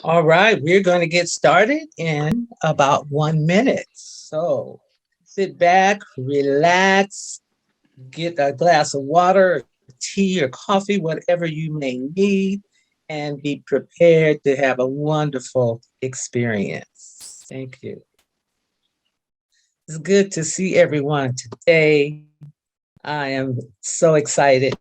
All right, we're going to get started in about 1 minute. So sit back, relax, get a glass of water, tea, or coffee, whatever you may need, and be prepared to have a wonderful experience. Thank you. It's good to see everyone today. I am so excited.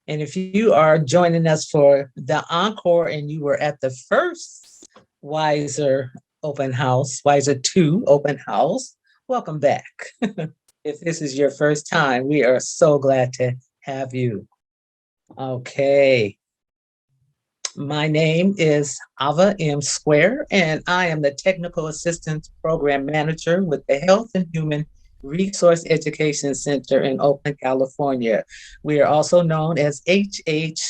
And if you are joining us for the Encore and you were at the first WISER open house, WISER 2 open house, welcome back. If this is your first time, we are so glad to have you. Okay. My name is Ava M. Square, and I am the Technical Assistance Program Manager with the Health and Human Resource Education Center in Oakland, California. We are also known as HHREC.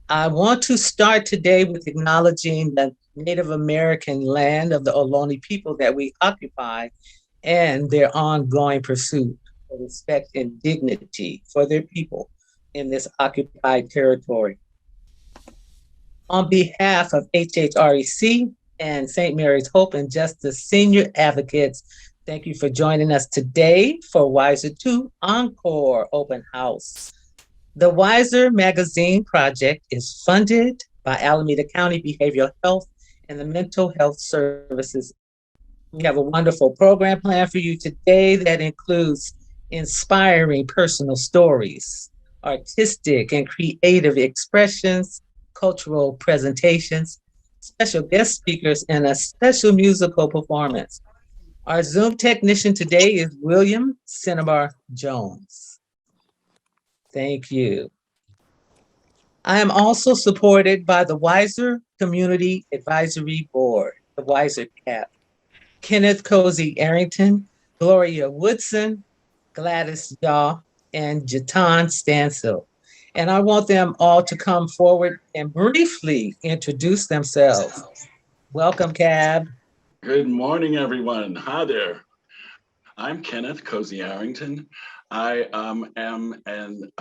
I want to start today with acknowledging the Native American land of the Ohlone people that we occupy and their ongoing pursuit for respect and dignity for their people in this occupied territory. On behalf of HHREC and St. Mary's Hope and Justice Senior Advocates, thank you for joining us today for WISER 2 Encore Open House. The WISER Magazine Project is funded by Alameda County Behavioral Health and the Mental Health Services. We have a wonderful program planned for you today that includes inspiring personal stories, artistic and creative expressions, cultural presentations, special guest speakers, and a special musical performance. Our Zoom technician today is William Cinnabar Jones. Thank you. I am also supported by the WISER Community Advisory Board, the WISER CAP, Kenneth Cozy Arrington, Gloria Woodson, Gladys Yaw, and Jatan Stansel. And I want them all to come forward and briefly introduce themselves. Welcome, Cab. Good morning, everyone. Hi there. I'm Kenneth Cozy Arrington. I am an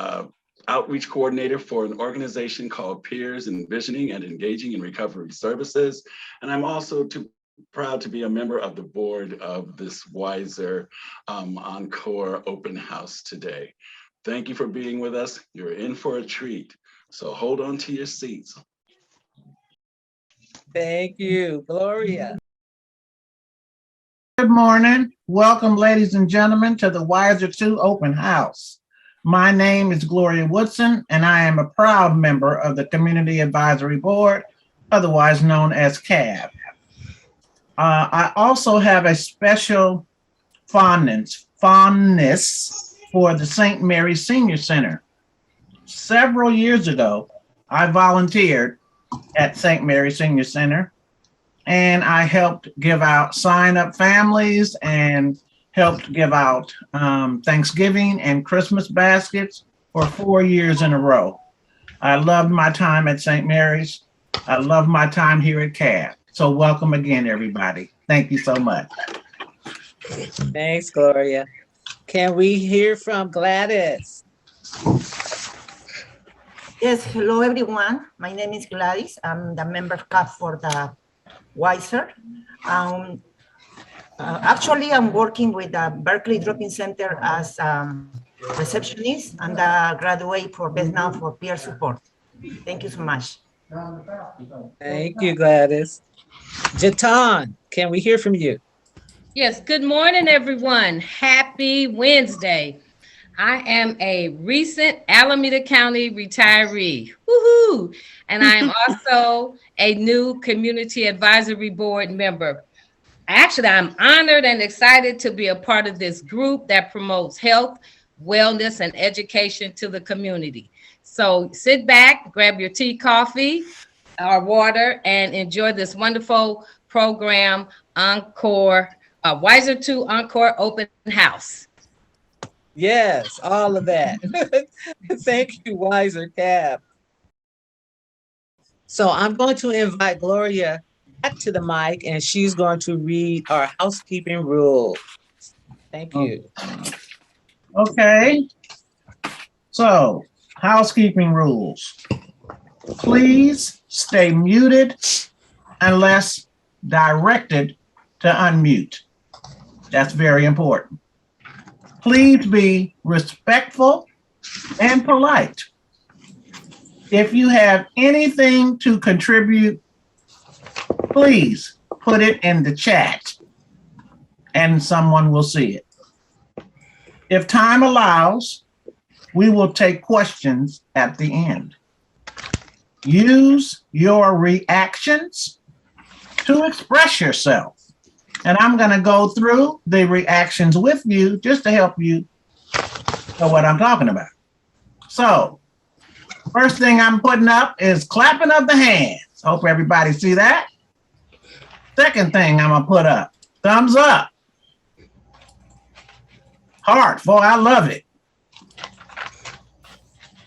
outreach coordinator for an organization called Peers Envisioning and Engaging in Recovery Services. And I'm also proud to be a member of the board of this WISER Encore open house today. Thank you for being with us. You're in for a treat. So hold on to your seats. Thank you, Gloria. Good morning. Welcome, ladies and gentlemen, to the WISER 2 open house. My name is Gloria Woodson, and I am a proud member of the Community Advisory Board, otherwise known as CAB. I also have a special fondness for the St. Mary's Senior Center. Several years ago, I volunteered at St. Mary's Senior Center, and I helped give out sign-up families and helped give out Thanksgiving and Christmas baskets for 4 years in a row. I loved my time at St. Mary's. I love my time here at CAB. So welcome again, everybody. Thank you so much. Thanks, Gloria. Can we hear from Gladys? Yes, hello everyone. My name is Gladys. I'm the member CAP for the WISER. Actually, I'm working with the Berkeley Drop-In Center as receptionist and a graduate for Best Now for peer support. Thank you so much. Thank you, Gladys. Jatan, can we hear from you? Yes, good morning, everyone. Happy Wednesday. I am a recent Alameda County retiree. Woohoo! And I'm also a new Community Advisory Board member. Actually, I'm honored and excited to be a part of this group that promotes health, wellness, and education to the community. So sit back, grab your tea, coffee, or water, and enjoy this wonderful program, Encore, WISER 2 Encore Open House. Yes, all of that. Thank you, WISER CAB. So I'm going to invite Gloria back to the mic, and she's going to read our housekeeping rules. Thank you. Okay. So, housekeeping rules. Please stay muted unless directed to unmute. That's very important. Please be respectful and polite. If you have anything to contribute, please put it in the chat and someone will see it. If time allows, we will take questions at the end. Use your reactions to express yourself. And I'm going to go through the reactions with you just to help you know what I'm talking about. So, first thing I'm putting up is clapping of the hands. Hope everybody see that. Second thing I'm going to put up, thumbs up. Heart for I love it.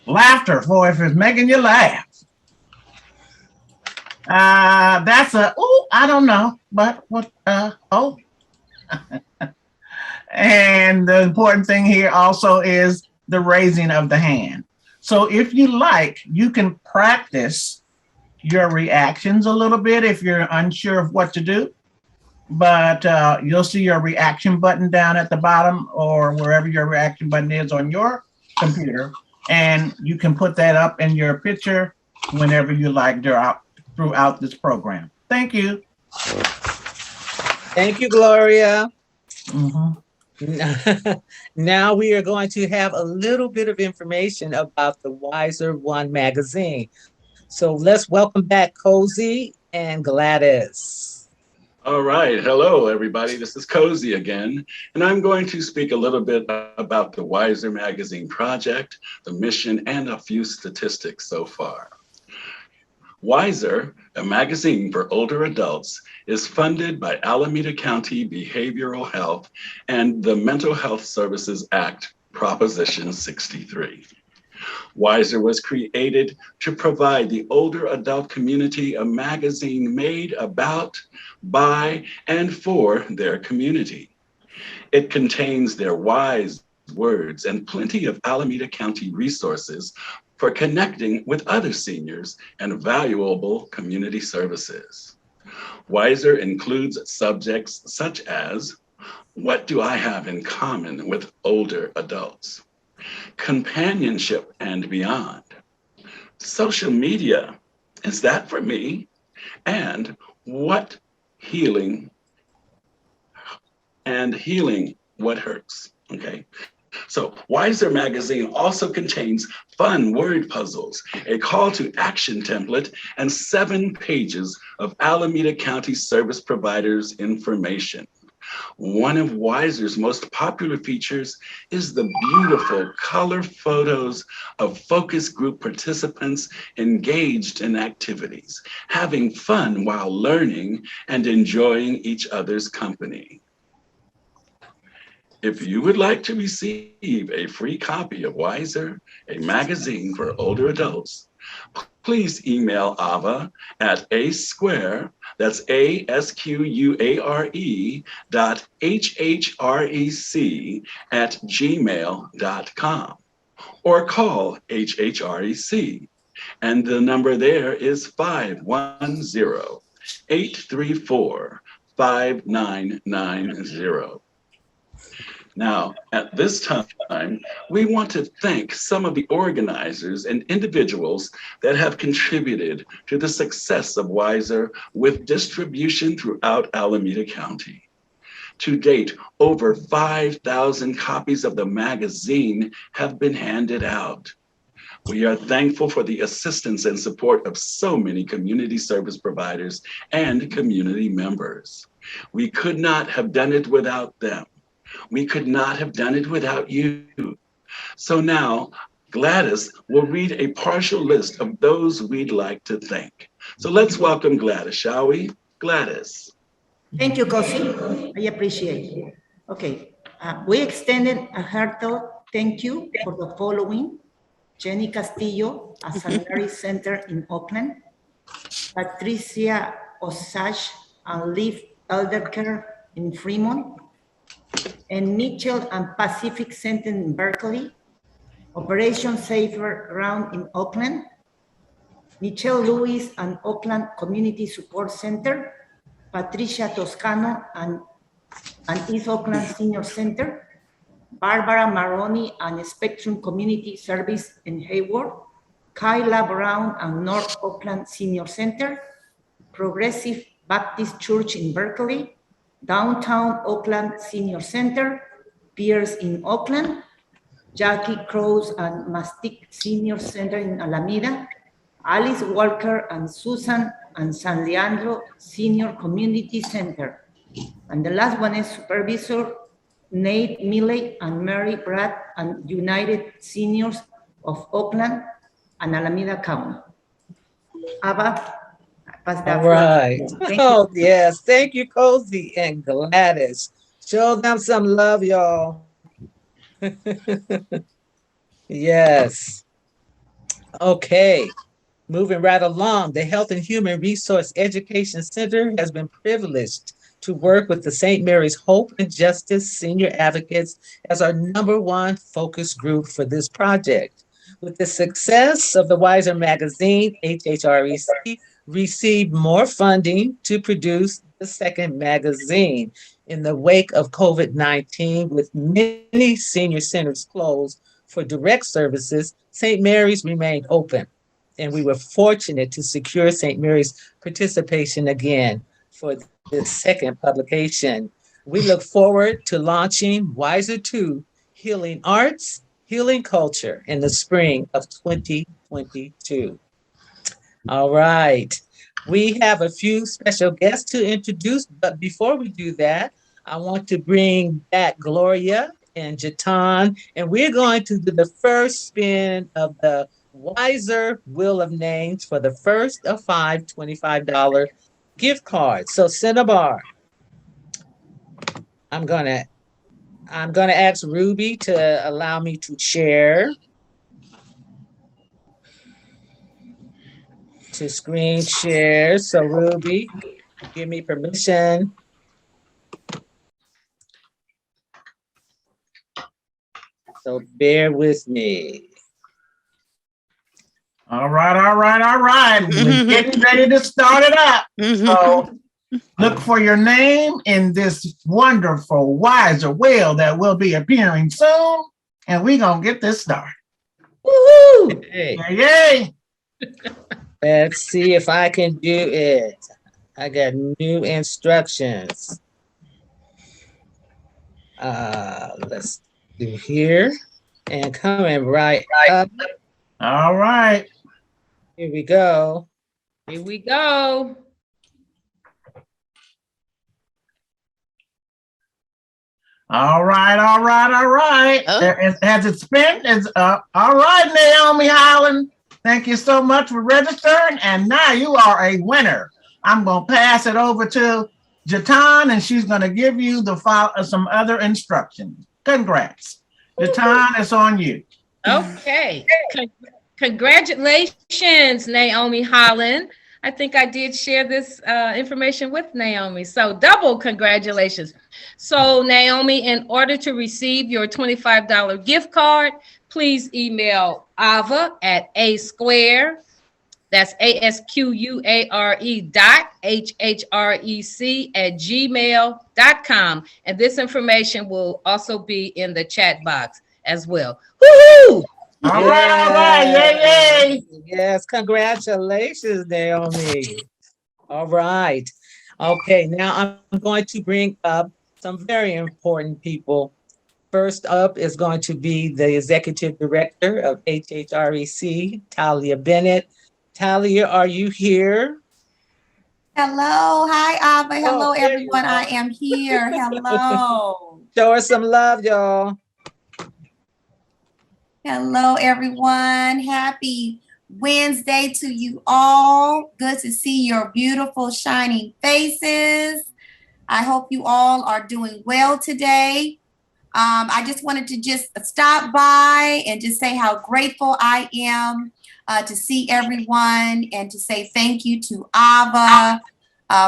Laughter for if it's making you laugh. That's a, ooh, I don't know, but what, oh. And the important thing here also is the raising of the hand. So if you like, you can practice your reactions a little bit if you're unsure of what to do. But you'll see your reaction button down at the bottom or wherever your reaction button is on your computer. And you can put that up in your picture whenever you like throughout this program. Thank you. Thank you, Gloria. Mm-hmm. Now we are going to have a little bit of information about the WISER One magazine. So let's welcome back Cozy and Gladys. All right. Hello, everybody. This is Cozy again, and I'm going to speak a little bit about the WISER magazine project, the mission, and a few statistics so far. WISER, a magazine for older adults, is funded by Alameda County Behavioral Health and the Mental Health Services Act, Proposition 63. WISER was created to provide the older adult community a magazine made about, by, and for their community. It contains their wise words and plenty of Alameda County resources for connecting with other seniors and valuable community services. WISER includes subjects such as, what do I have in common with older adults? Companionship and beyond. Social media, is that for me? And what healing what hurts, okay? So WISER magazine also contains fun word puzzles, a call to action template, and 7 pages of Alameda County service providers information. One of WISER's most popular features is the beautiful color photos of focus group participants engaged in activities, having fun while learning and enjoying each other's company. If you would like to receive a free copy of WISER, a magazine for older adults, please email Ava at asquare, that's ASQUARE .HHREC@gmail.com, or call HHREC, and the number there is 510-834-5990. Now, at this time, we want to thank some of the organizers and individuals that have contributed to the success of WISER with distribution throughout Alameda County. To date, over 5,000 copies of the magazine have been handed out. We are thankful for the assistance and support of so many community service providers and community members. We could not have done it without them. We could not have done it without you. So now, Gladys will read a partial list of those we'd like to thank. So let's welcome Gladys, shall we? Gladys. Thank you, Cozy. I appreciate it. Okay, we extended a heartfelt thank you for the following: Jenny Castillo, a Sanitary Center in Oakland; Patricia Osage, and Live Elder Care in Fremont; and Mitchell and Pacific Center in Berkeley; Operation Safer Ground in Oakland; Michelle Lewis and Oakland Community Support Center, Patricia Toscano and East Oakland Senior Center, Barbara Maroney and Spectrum Community Service in Hayward, Kyla Brown and North Oakland Senior Center, Progressive Baptist Church in Berkeley, Downtown Oakland Senior Center, Piers in Oakland, Jackie Cruz and Mastic Senior Center in Alameda, Alice Walker and Susan and San Leandro Senior Community Center. And the last one is Supervisor Nate Milley and Mary Brad and United Seniors of Oakland and Alameda County. Ava, pass that. All right. Thank Oh, you. yes. Thank you, Cozy and Gladys. Show them some love, y'all. Yes. Okay. Moving right along, the Health and Human Resource Education Center has been privileged to work with the St. Mary's Hope and Justice Senior Advocates as our #1 focus group for this project. With the success of the WISER magazine, HHREC received more funding to produce the second magazine. In the wake of COVID-19, with many senior centers closed for direct services, St. Mary's remained open. And we were fortunate to secure St. Mary's participation again for this second publication. We look forward to launching WISER 2, Healing Arts, Healing Culture in the spring of 2022. All right. We have a few special guests to introduce, but before we do that, I want to bring back Gloria and Jatan, and we're going to do the first spin of the WISER Wheel of Names for the first of 5 $25 gift cards. So Cinnabar, I'm gonna ask Ruby to allow me to share, to screen share. So Ruby, give me permission. So bear with me. All right. We're getting ready to start it up. So look for your name in this wonderful WISER wheel that will be appearing soon. And we're going to get this started. Woohoo! Hey, Yay! let's see if I can do it. I got new instructions. Let's do here and coming right up. All right. Here we go. Here we go. All right. Oh. Has it spent? All right, Naomi Holland. Thank you so much for registering. And now you are a winner. I'm going to pass it over to Jatan, and she's going to give you some other instructions. Congrats. Jatan, it's on you. Okay. Congratulations, Naomi Holland. I think I did share this information with Naomi. So double congratulations. So Naomi, in order to receive your $25 gift card, please email Ava at A-Square. That's ASQUARE.HHREC@gmail.com. And this information will also be in the chat box as well. Woohoo! All right. Yay. Yes, congratulations, Naomi. All right. Okay, now I'm going to bring up some very important people. First up is going to be the Executive Director of HHREC, Talia Bennett. Talia, are you here? Hello. Hi, Ava. Hello, Oh, there you everyone. are. I am here. Hello. Show us some love, y'all. Hello, everyone. Happy Wednesday to you all. Good to see your beautiful, shining faces. I hope you all are doing well today. I just wanted to just stop by and just say how grateful I am to see everyone and to say thank you to Ava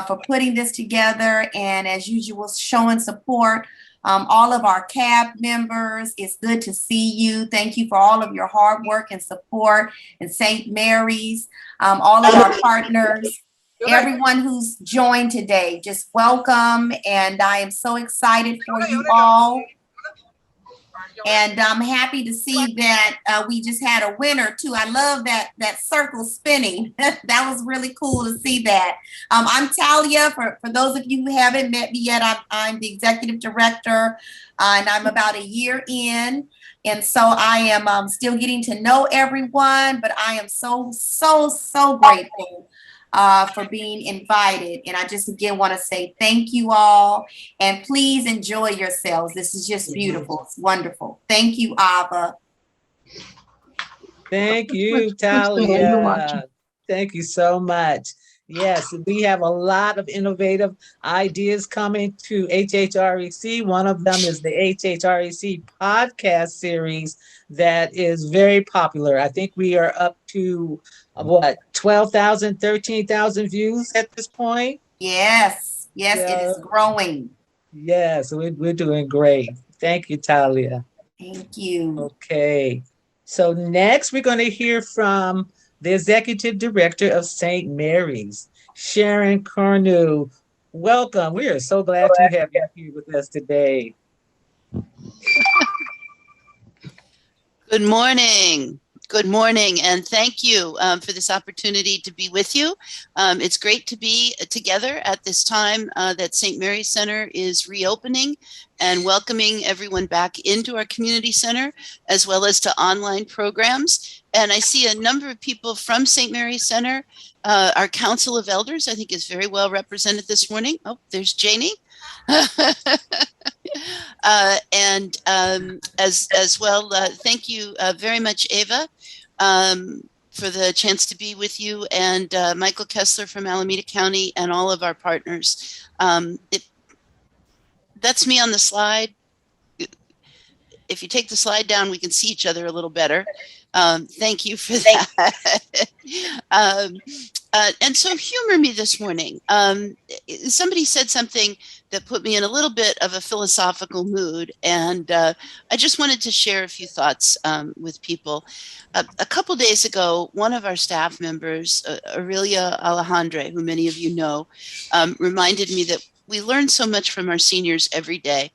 for putting this together and, as usual, showing support all of our CAB members. It's good to see you. Thank you for all of your hard work and support, and St. Mary's, all of our partners, everyone who's joined today, just welcome. And I am so excited for you all. And I'm happy to see that we just had a winner too. I love that circle spinning. That was really cool to see that. I'm Talia. For those of you who haven't met me yet, I'm the executive director, and I'm about a year in. And so I am still getting to know everyone, but I am so grateful for being invited. And I just again want to say thank you all, and please enjoy yourselves. This is just beautiful. It's wonderful. Thank you, Ava. Thank you, Talia. Thank you so much. Yes, we have a lot of innovative ideas coming to HHREC. One of them is the HHREC podcast series that is very popular. I think we are up to 12,000, 13,000 views at this point? Yes, Yeah. It is growing. Yes, we're doing great. Thank you, Talia. Thank you. Okay, so next we're going to hear from the Executive Director of St. Mary's, Sharon Cornu. Welcome. We are so glad to have you here with us today. Good morning. Good morning, and thank you for this opportunity to be with you. It's great to be together at this time that St. Mary's Center is reopening and welcoming everyone back into our community center, as well as to online programs. And I see a number of people from St. Mary's Center. Our Council of Elders, I think, is very well represented this morning. Oh, there's Janie. And as well, thank you very much, Ava, for the chance to be with you, and Michael Kessler from Alameda County, and all of our partners. That's me on the slide. If you take the slide down, we can see each other a little better. Thank you for that. And so humor me this morning. Somebody said something that put me in a little bit of a philosophical mood, and I just wanted to share a few thoughts with people. A couple days ago, one of our staff members, Aurelia Alejandre, who many of you know, reminded me that we learn so much from our seniors every day.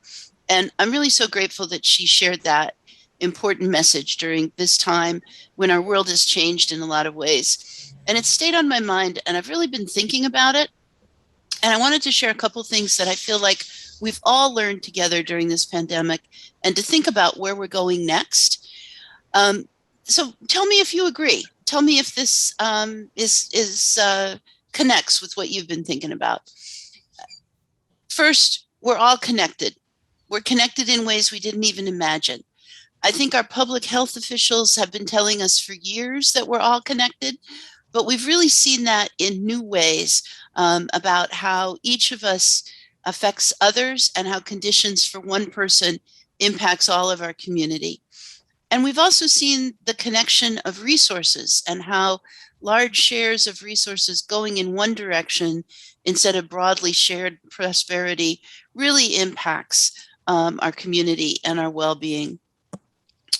And I'm really so grateful that she shared that important message during this time when our world has changed in a lot of ways. And it stayed on my mind, and I've really been thinking about it. And I wanted to share a couple things that I feel like we've all learned together during this pandemic, and to think about where we're going next. So tell me if you agree. Tell me if this connects with what you've been thinking about. First, we're all connected. We're connected in ways we didn't even imagine. I think our public health officials have been telling us for years that we're all connected, but we've really seen that in new ways about how each of us affects others and how conditions for one person impacts all of our community. And we've also seen the connection of resources and how large shares of resources going in one direction instead of broadly shared prosperity really impacts our community and our well-being.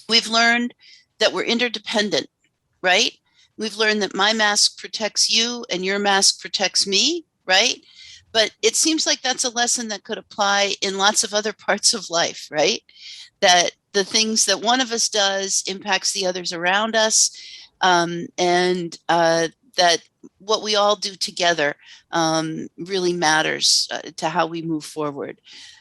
We've learned that we're interdependent, right? We've learned that my mask protects you and your mask protects me, right? But it seems like that's a lesson that could apply in lots of other parts of life, right? That the things that one of us does impacts the others around us, and that what we all do together really matters to how we move forward.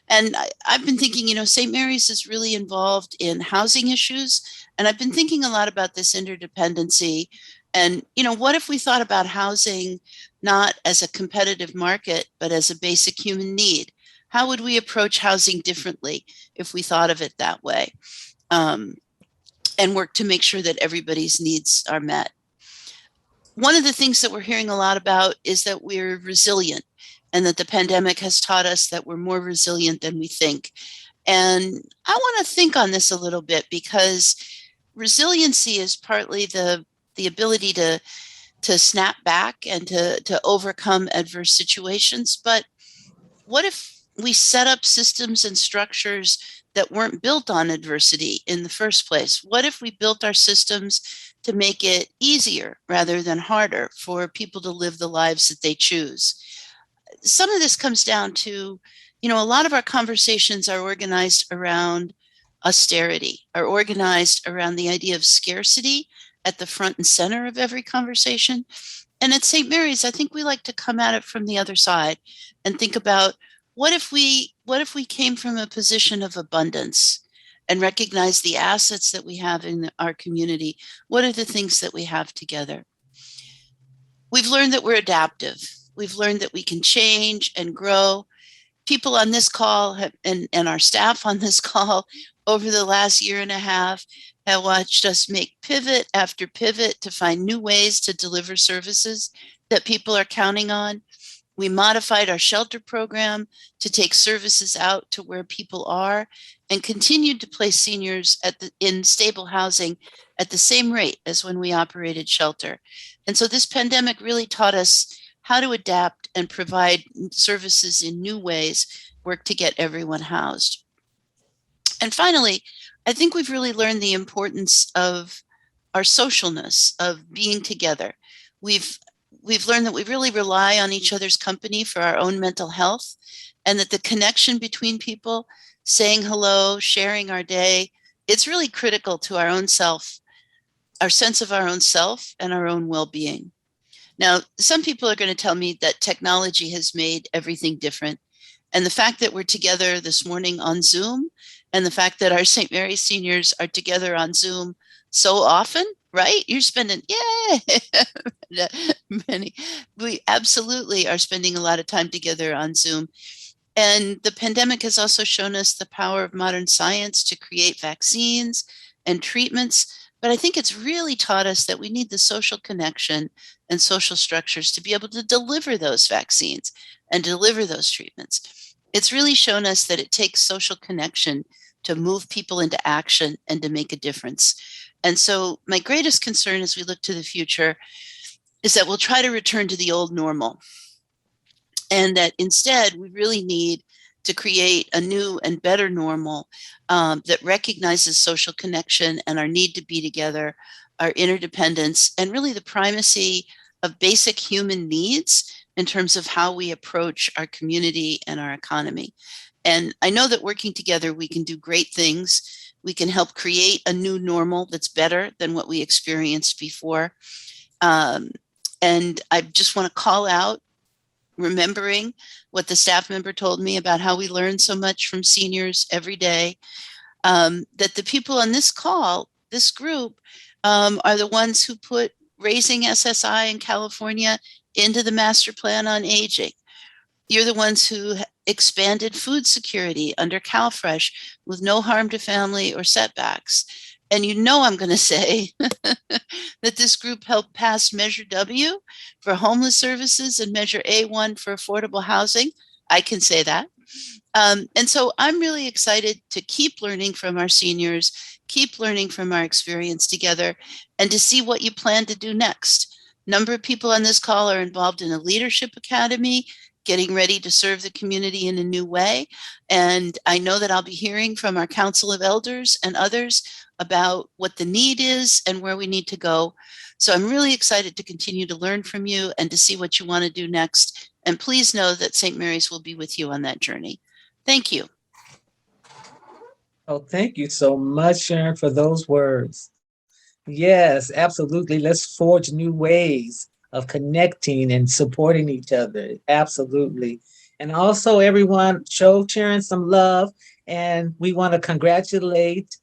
And I've been thinking, St. Mary's is really involved in housing issues. And I've been thinking a lot about this interdependency. And, what if we thought about housing not as a competitive market, but as a basic human need? How would we approach housing differently if we thought of it that way? And work to make sure that everybody's needs are met. One of the things that we're hearing a lot about is that we're resilient, and that the pandemic has taught us that we're more resilient than we think. And I want to think on this a little bit, because resiliency is partly the ability to snap back and to overcome adverse situations. But what if we set up systems and structures that weren't built on adversity in the first place? What if we built our systems to make it easier rather than harder for people to live the lives that they choose? Some of this comes down to, a lot of our conversations are organized around austerity, are organized around the idea of scarcity at the front and center of every conversation. And at St. Mary's, I think we like to come at it from the other side and think about what if we came from a position of abundance and recognize the assets that we have in our community? What are the things that we have together? We've learned that we're adaptive. We've learned that we can change and grow. People on this call and our staff on this call over the last year and a half have watched us make pivot after pivot to find new ways to deliver services that people are counting on. We modified our shelter program to take services out to where people are and continued to place seniors in stable housing at the same rate as when we operated shelter. And so this pandemic really taught us how to adapt and provide services in new ways, work to get everyone housed. And finally, I think we've really learned the importance of our socialness, of being together. We've learned that we really rely on each other's company for our own mental health, and that the connection between people, saying hello, sharing our day, it's really critical to our own self, our sense of our own self and our own well-being. Now, some people are going to tell me that technology has made everything different. And the fact that we're together this morning on Zoom, and the fact that our St. Mary's seniors are together on Zoom so often, right? You're spending, we absolutely are spending a lot of time together on Zoom. And the pandemic has also shown us the power of modern science to create vaccines and treatments. But I think it's really taught us that we need the social connection and social structures to be able to deliver those vaccines and deliver those treatments. It's really shown us that it takes social connection to move people into action and to make a difference. And so my greatest concern as we look to the future is that we'll try to return to the old normal, and that instead we really need to create a new and better normal that recognizes social connection and our need to be together, our interdependence, and really the primacy of basic human needs in terms of how we approach our community and our economy. And I know that working together, we can do great things. We can help create a new normal that's better than what we experienced before. And I just want to call out, remembering what the staff member told me about how we learn so much from seniors every day, that the people on this call, this group, are the ones who put raising SSI in California into the master plan on aging. You're the ones who expanded food security under CalFresh with no harm to family or setbacks. And I'm going to say that this group helped pass Measure W for homeless services and Measure A1 for affordable housing. I can say that. And so I'm really excited to keep learning from our seniors, keep learning from our experience together, and to see what you plan to do next. A number of people on this call are involved in a leadership academy, getting ready to serve the community in a new way. And I know that I'll be hearing from our Council of Elders and others about what the need is and where we need to go. So I'm really excited to continue to learn from you and to see what you want to do next. And please know that St. Mary's will be with you on that journey. Thank you. Oh, thank you so much, Sharon, for those words. Yes, absolutely. Let's forge new ways of connecting and supporting each other. Absolutely. And also, everyone, show Sharon some love. And we want to congratulate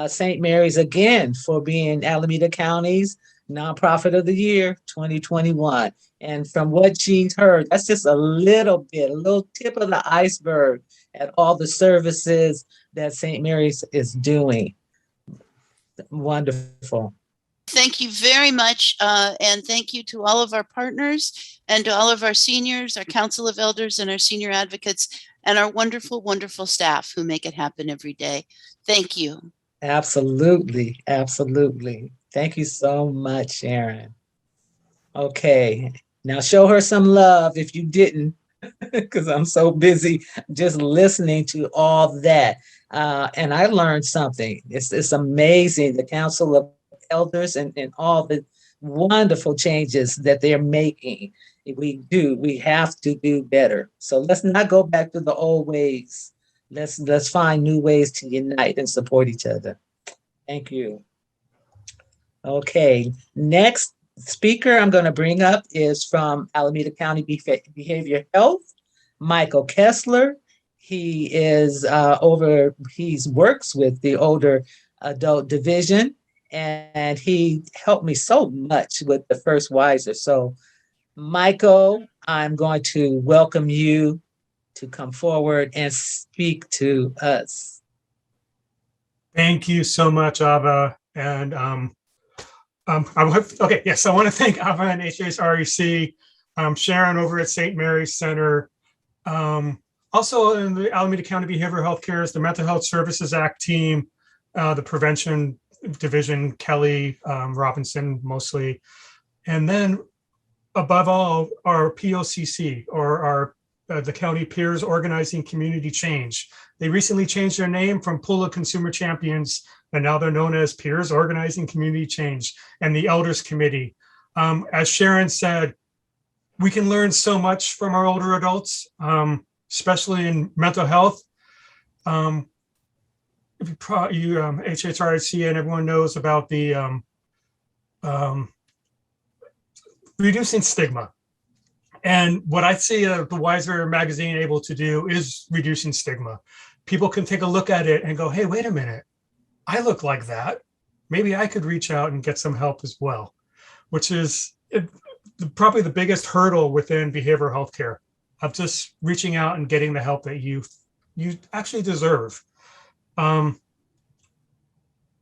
St. Mary's again for being Alameda County's Nonprofit of the Year 2021. And from what Jean's heard, that's just a little tip of the iceberg at all the services that St. Mary's is doing. Wonderful. Thank you very much. And thank you to all of our partners and to all of our seniors, our Council of Elders and our senior advocates, and our wonderful, wonderful staff who make it happen every day. Thank you. Absolutely. Absolutely. Thank you so much, Sharon. Okay. Now show her some love if you didn't because I'm so busy just listening to all that. And I learned something. It's amazing, the Council of Elders and all the wonderful changes that they're making. We have to do better. So let's not go back to the old ways. Let's find new ways to unite and support each other. Thank you. Okay, next speaker I'm going to bring up is from Alameda County Behavior Health, Michael Kessler. He is he works with the older adult division, and he helped me so much with the first WISER. So, Michael, I'm going to welcome you to come forward and speak to us. Thank you so much, Ava. And I want to thank Ava and HHREC, Sharon over at St. Mary's Center. Also in the Alameda County Behavioral Health Care is the Mental Health Services Act team, the Prevention Division, Kelly Robinson mostly. And then above all, our POCC, or the County Peers Organizing Community Change. They recently changed their name from Pool of Consumer Champions, and now they're known as Peers Organizing Community Change, and the Elders Committee. As Sharon said, we can learn so much from our older adults, especially in mental health. HHRC and everyone knows about the reducing stigma. And what I see the WISER magazine able to do is reducing stigma. People can take a look at it and go, hey, wait a minute, I look like that. Maybe I could reach out and get some help as well, which is probably the biggest hurdle within behavioral health care, of just reaching out and getting the help that you actually deserve. Also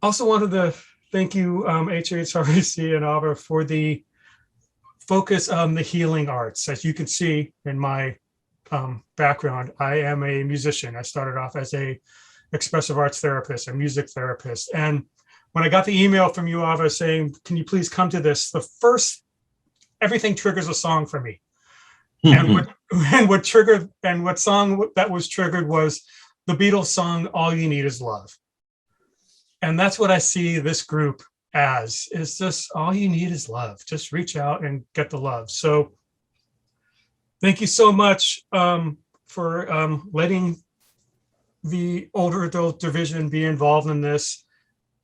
wanted to thank you, HHREC and Ava, for the focus on the healing arts. As you can see in my background, I am a musician. I started off as a expressive arts therapist, a music therapist. And when I got the email from you, Ava, saying, can you please come to this? Everything triggers a song for me. And what song that was triggered was the Beatles song, All You Need Is Love. And that's what I see this group as, is just all you need is love. Just reach out and get the love. So thank you so much for letting the older adult division be involved in this.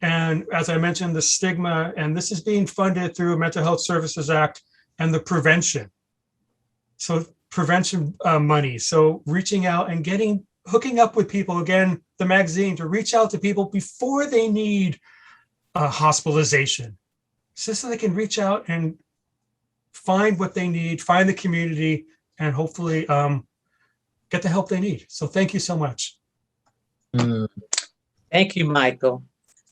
And as I mentioned, the stigma, and this is being funded through Mental Health Services Act and the prevention. So prevention money. So reaching out and hooking up with people, again, the magazine, to reach out to people before they need hospitalization, so they can reach out and find what they need, find the community, and hopefully get the help they need. So thank you so much. Thank you, Michael.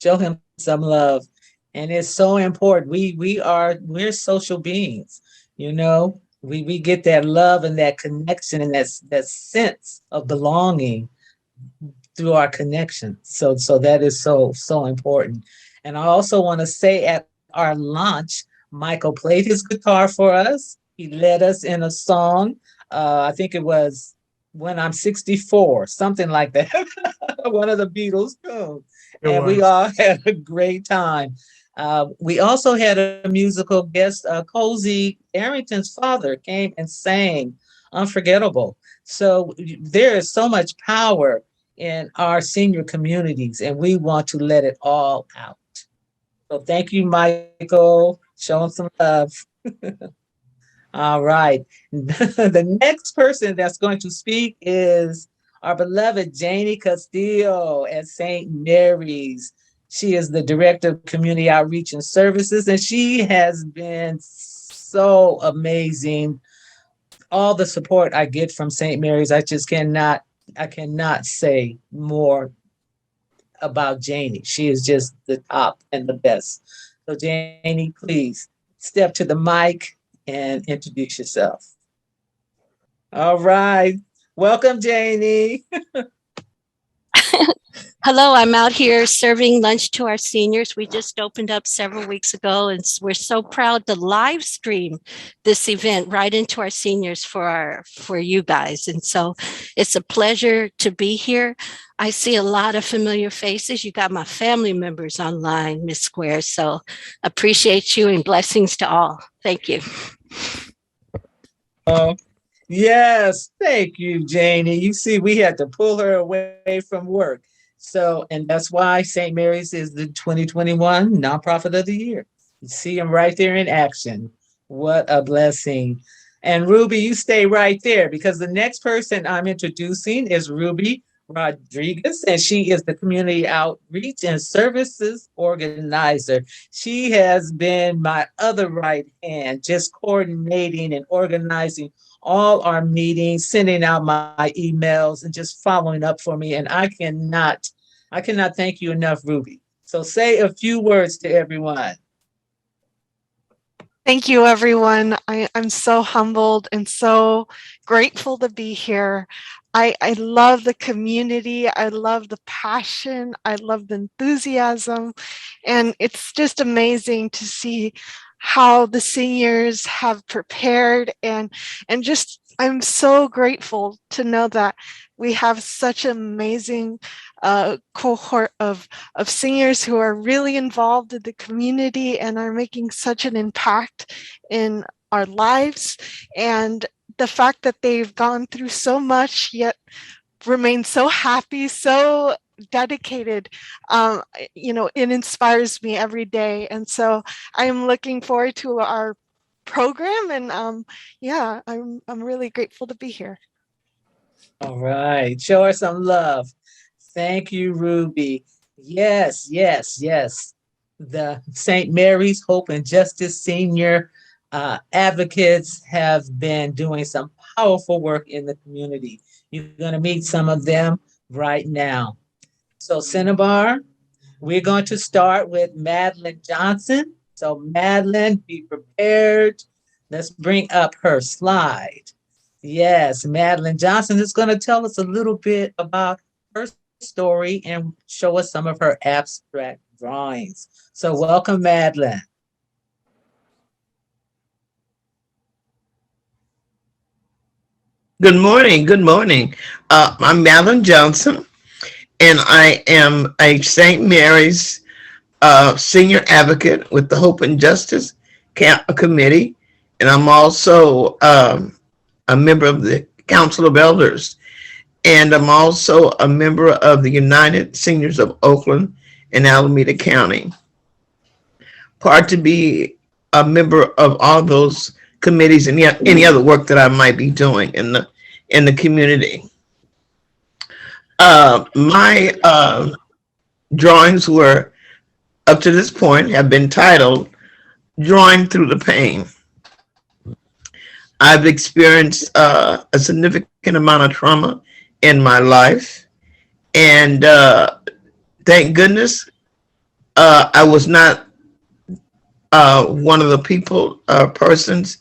Show him some love. And it's so important. We're social beings, you know. We get that love and that connection and that sense of belonging through our connection. So that is so important. And I also want to say, at our launch, Michael played his guitar for us. He led us in a song. I think it was When I'm 64, something like that. One of the Beatles tunes. And we all had a great time. We also had a musical guest, Cozy Arrington's father came and sang Unforgettable. So there is so much power in our senior communities, and we want to let it all out. So thank you, Michael. Show him some love. All right. The next person that's going to speak is our beloved Janie Castillo at St. Mary's. She is the Director of Community Outreach and Services, and she has been so amazing. All the support I get from St. Mary's, I cannot say more about Janie. She is just the top and the best. So Janie, please step to the mic and introduce yourself. All right. Welcome, Janie. Hello, I'm out here serving lunch to our seniors. We just opened up several weeks ago, and we're so proud to live stream this event right into our seniors for you guys. And so it's a pleasure to be here. I see a lot of familiar faces. You got my family members online, Miss Square. So appreciate you and blessings to all. Thank you. Yes, thank you, Janie. You see, we had to pull her away from work. So, and that's why St. Mary's is the 2021 Nonprofit of the Year. You see them right there in action. What a blessing. And Ruby, you stay right there because the next person I'm introducing is Ruby Rodriguez, and she is the Community Outreach and Services Organizer. She has been my other right hand, just coordinating and organizing all our meetings, sending out my emails and just following up for me. And I cannot thank you enough, Ruby. So say a few words to everyone. Thank you, everyone. I'm so humbled and so grateful to be here. I love the community. I love the passion. I love the enthusiasm. And it's just amazing to see how the seniors have prepared and just I'm so grateful to know that we have such an amazing cohort of seniors who are really involved in the community and are making such an impact in our lives. And the fact that they've gone through so much yet remain so happy, so dedicated, it inspires me every day. And so I'm looking forward to our program, and I'm really grateful to be here. All right, show her some love. Thank you, Ruby. Yes. The St. Mary's Hope and Justice Senior advocates have been doing some powerful work in the community. You're going to meet some of them right now. So, Cinnabar, we're going to start with Madeline Johnson. So, Madeline, be prepared. Let's bring up her slide. Yes, Madeline Johnson is going to tell us a little bit about her story and show us some of her abstract drawings. So, welcome, Madeline. Good morning. Good morning. I'm Madeline Johnson, and I am a St. Mary's senior advocate with the Hope and Justice Committee, and I'm also a member of the Council of Elders, and I'm also a member of the United Seniors of Oakland and Alameda County. Part to be a member of all those committees and any other work that I might be doing in the community. My drawings were, up to this point, have been titled Drawing Through the Pain. I've experienced a significant amount of trauma in my life, and thank goodness I was not one of the persons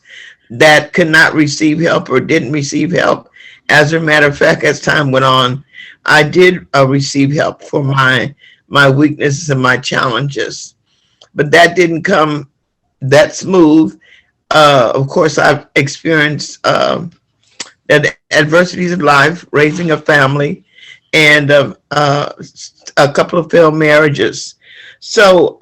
that could not receive help or didn't receive help. As a matter of fact, as time went on, I did receive help for my weaknesses and my challenges, but that didn't come that smooth. Of course, I've experienced the adversities of life, raising a family, and a couple of failed marriages. So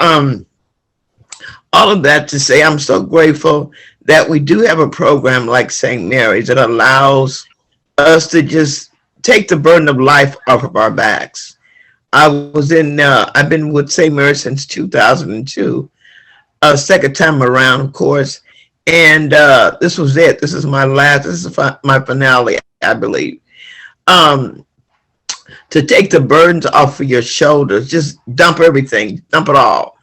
all of that to say, I'm so grateful that we do have a program like St. Mary's that allows us to just take the burden of life off of our backs. I've been with St. Mary's since 2002, second time around, of course. And this was it. This is my finale, I believe. To take the burdens off of your shoulders, just dump everything, dump it all.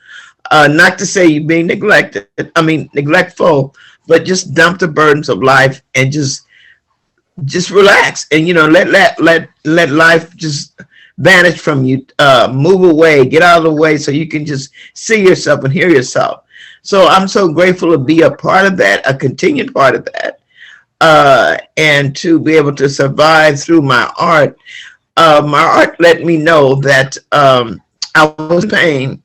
Not to say you're being neglectful, but just dump the burdens of life and just relax and let life just vanish from you. Move away, get out of the way, so you can just see yourself and hear yourself. So I'm so grateful to be a part of that, a continued part of that, and to be able to survive through my art. my art let me know that I was in pain,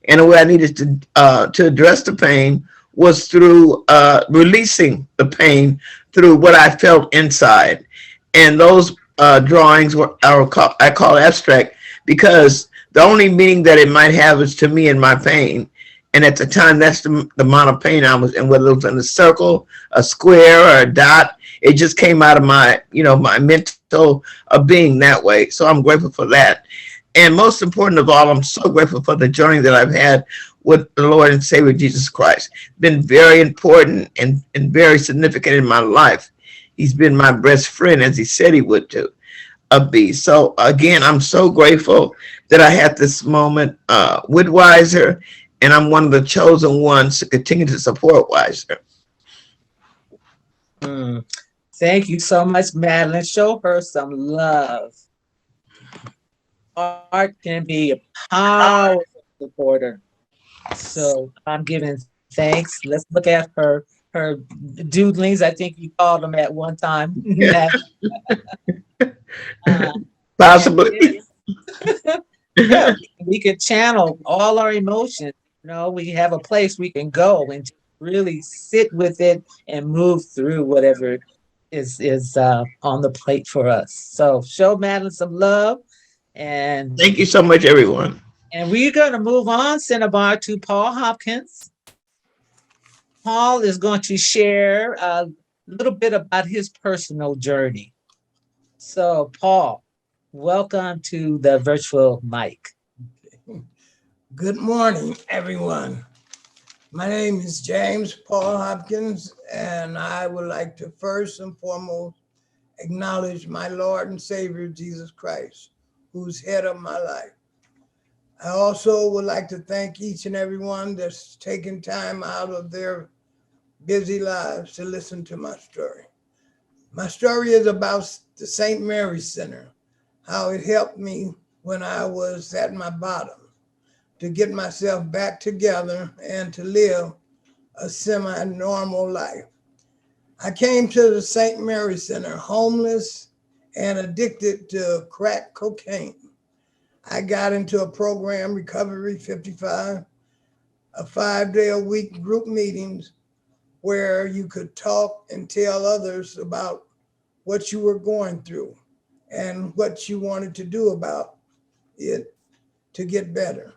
and the way I needed to address the pain was through releasing the pain through what I felt inside. And those drawings I call abstract because the only meaning that it might have is to me and my pain. And at the time, that's the amount of pain I was in, whether it was in a circle, a square, or a dot. It just came out of my, my mental being that way. So I'm grateful for that. And most important of all, I'm so grateful for the journey that I've had with the Lord and Savior Jesus Christ. Been very important and very significant in my life. He's been my best friend, as he said he would be. So again, I'm so grateful that I had this moment with WISER, and I'm one of the chosen ones to continue to support WISER. Thank you so much, Madeline. Show her some love. Art can be a powerful supporter. So I'm giving thanks. Let's look at her doodlings. I think you called them at one time. Possibly. Yeah, we can channel all our emotions. We have a place we can go and really sit with it and move through whatever is on the plate for us. So show Madeline some love. And thank you so much, everyone. And we're going to move on, Cinnabar, to Paul Hopkins. Paul is going to share a little bit about his personal journey. So, Paul, welcome to the virtual mic. Good morning, everyone. My name is James Paul Hopkins, and I would like to first and foremost acknowledge my Lord and Savior, Jesus Christ, who's head of my life. I also would like to thank each and everyone that's taken time out of their busy lives to listen to my story. My story is about the St. Mary's Center, how it helped me when I was at my bottom to get myself back together and to live a semi-normal life. I came to the St. Mary's Center homeless and addicted to crack cocaine. I got into a program, Recovery 55, a 5-day-a-week group meetings where you could talk and tell others about what you were going through and what you wanted to do about it to get better.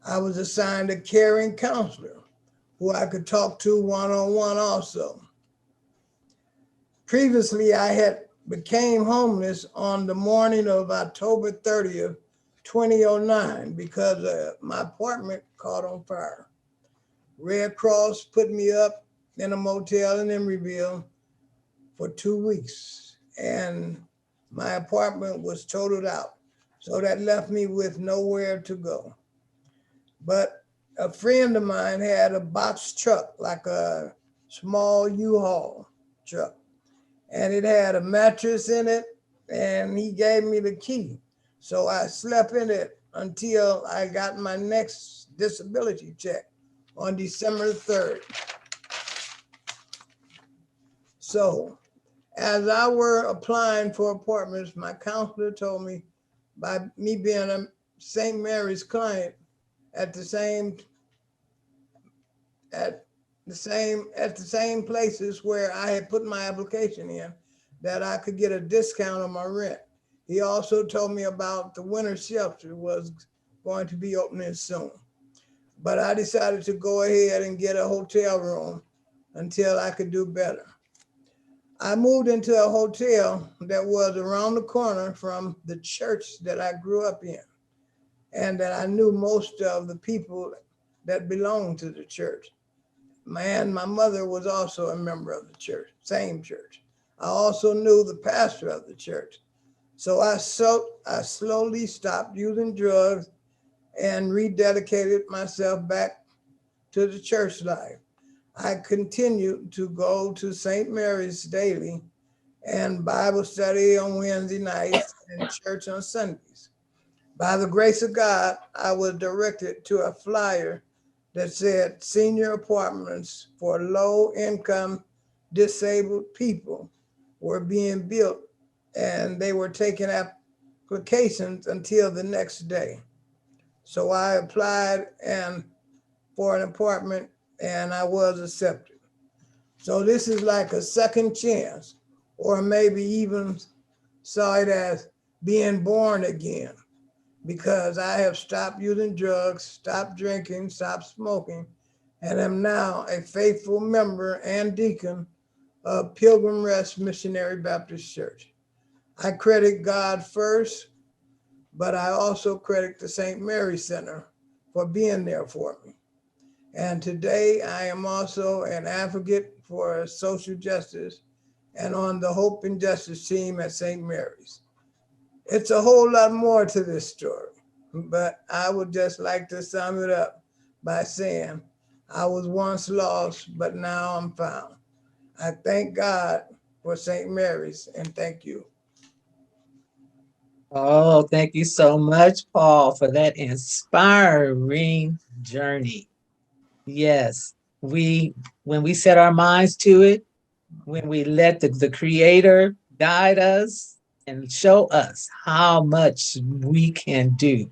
I was assigned a caring counselor who I could talk to one-on-one also. Previously, I had became homeless on the morning of October 30th, 2009, because my apartment caught on fire. Red Cross put me up in a motel in Emeryville for 2 weeks, and my apartment was totaled out. So that left me with nowhere to go. But a friend of mine had a box truck, like a small U-Haul truck, and it had a mattress in it, and he gave me the key. So I slept in it until I got my next disability check on December 3rd. So as I were applying for apartments, my counselor told me, by me being a St. Mary's client at the same places where I had put my application in, that I could get a discount on my rent. He also told me about the winter shelter was going to be opening soon. But I decided to go ahead and get a hotel room until I could do better. I moved into a hotel that was around the corner from the church that I grew up in, and that I knew most of the people that belonged to the church. My mother was also a member of the church, same church. I also knew the pastor of the church. So I slowly stopped using drugs and rededicated myself back to the church life. I continued to go to St. Mary's daily and Bible study on Wednesday nights and church on Sundays. By the grace of God, I was directed to a flyer that said senior apartments for low-income disabled people were being built, and they were taking applications until the next day. So I applied for an apartment and I was accepted. So this is like a second chance, or maybe even saw it as being born again, because I have stopped using drugs, stopped drinking, stopped smoking, and am now a faithful member and deacon of Pilgrim Rest Missionary Baptist Church. I credit God first, but I also credit the St. Mary Center for being there for me. And today I am also an advocate for social justice and on the Hope and Justice team at St. Mary's. It's a whole lot more to this story, but I would just like to sum it up by saying I was once lost, but now I'm found. I thank God for St. Mary's, and thank you. Oh, thank you so much, Paul, for that inspiring journey. Yes, when we set our minds to it, when we let the Creator guide us and show us how much we can do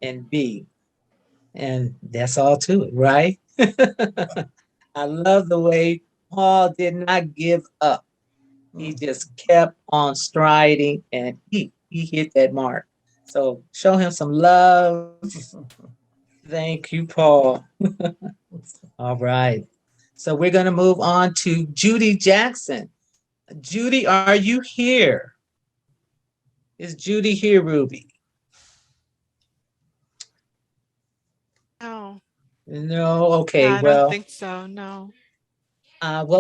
and be. And that's all to it, right? I love the way Paul did not give up. He just kept on striding and he hit that mark. So show him some love. Thank you, Paul. All right. So we're going to move on to Judy Jackson. Judy, are you here? Is Judy here, Ruby? No, No. Okay. I don't Well, think so. No.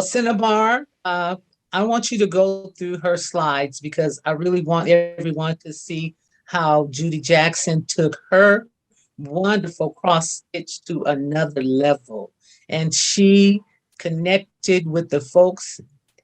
Cinnabar, I want you to go through her slides because I really want everyone to see how Judy Jackson took her wonderful cross stitch to another level. And she connected with the folks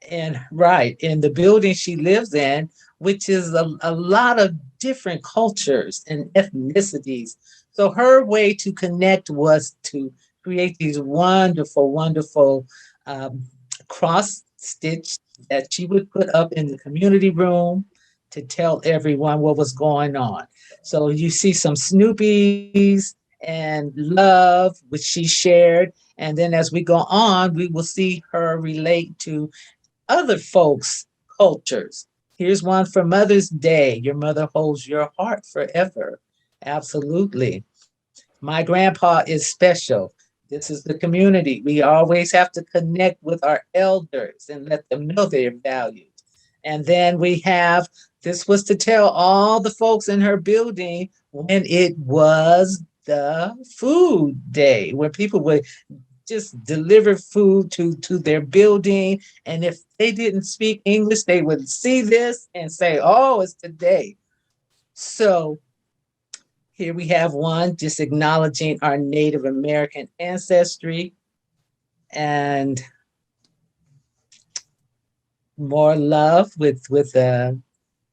and right in the building she lives in, which is a lot of different cultures and ethnicities. So her way to connect was to create these wonderful, wonderful um, cross stitch that she would put up in the community room to tell everyone what was going on. So you see some Snoopies and love, which she shared. And then as we go on, we will see her relate to other folks' cultures. Here's one for Mother's Day. Your mother holds your heart forever. Absolutely. My grandpa is special. This is the community. We always have to connect with our elders and let them know they're valued. And then we have this was to tell all the folks in her building when it was the food day, where people would just deliver food to their building. And if they didn't speak English, they would see this and say, oh, it's today. So here we have one just acknowledging our Native American ancestry and more love with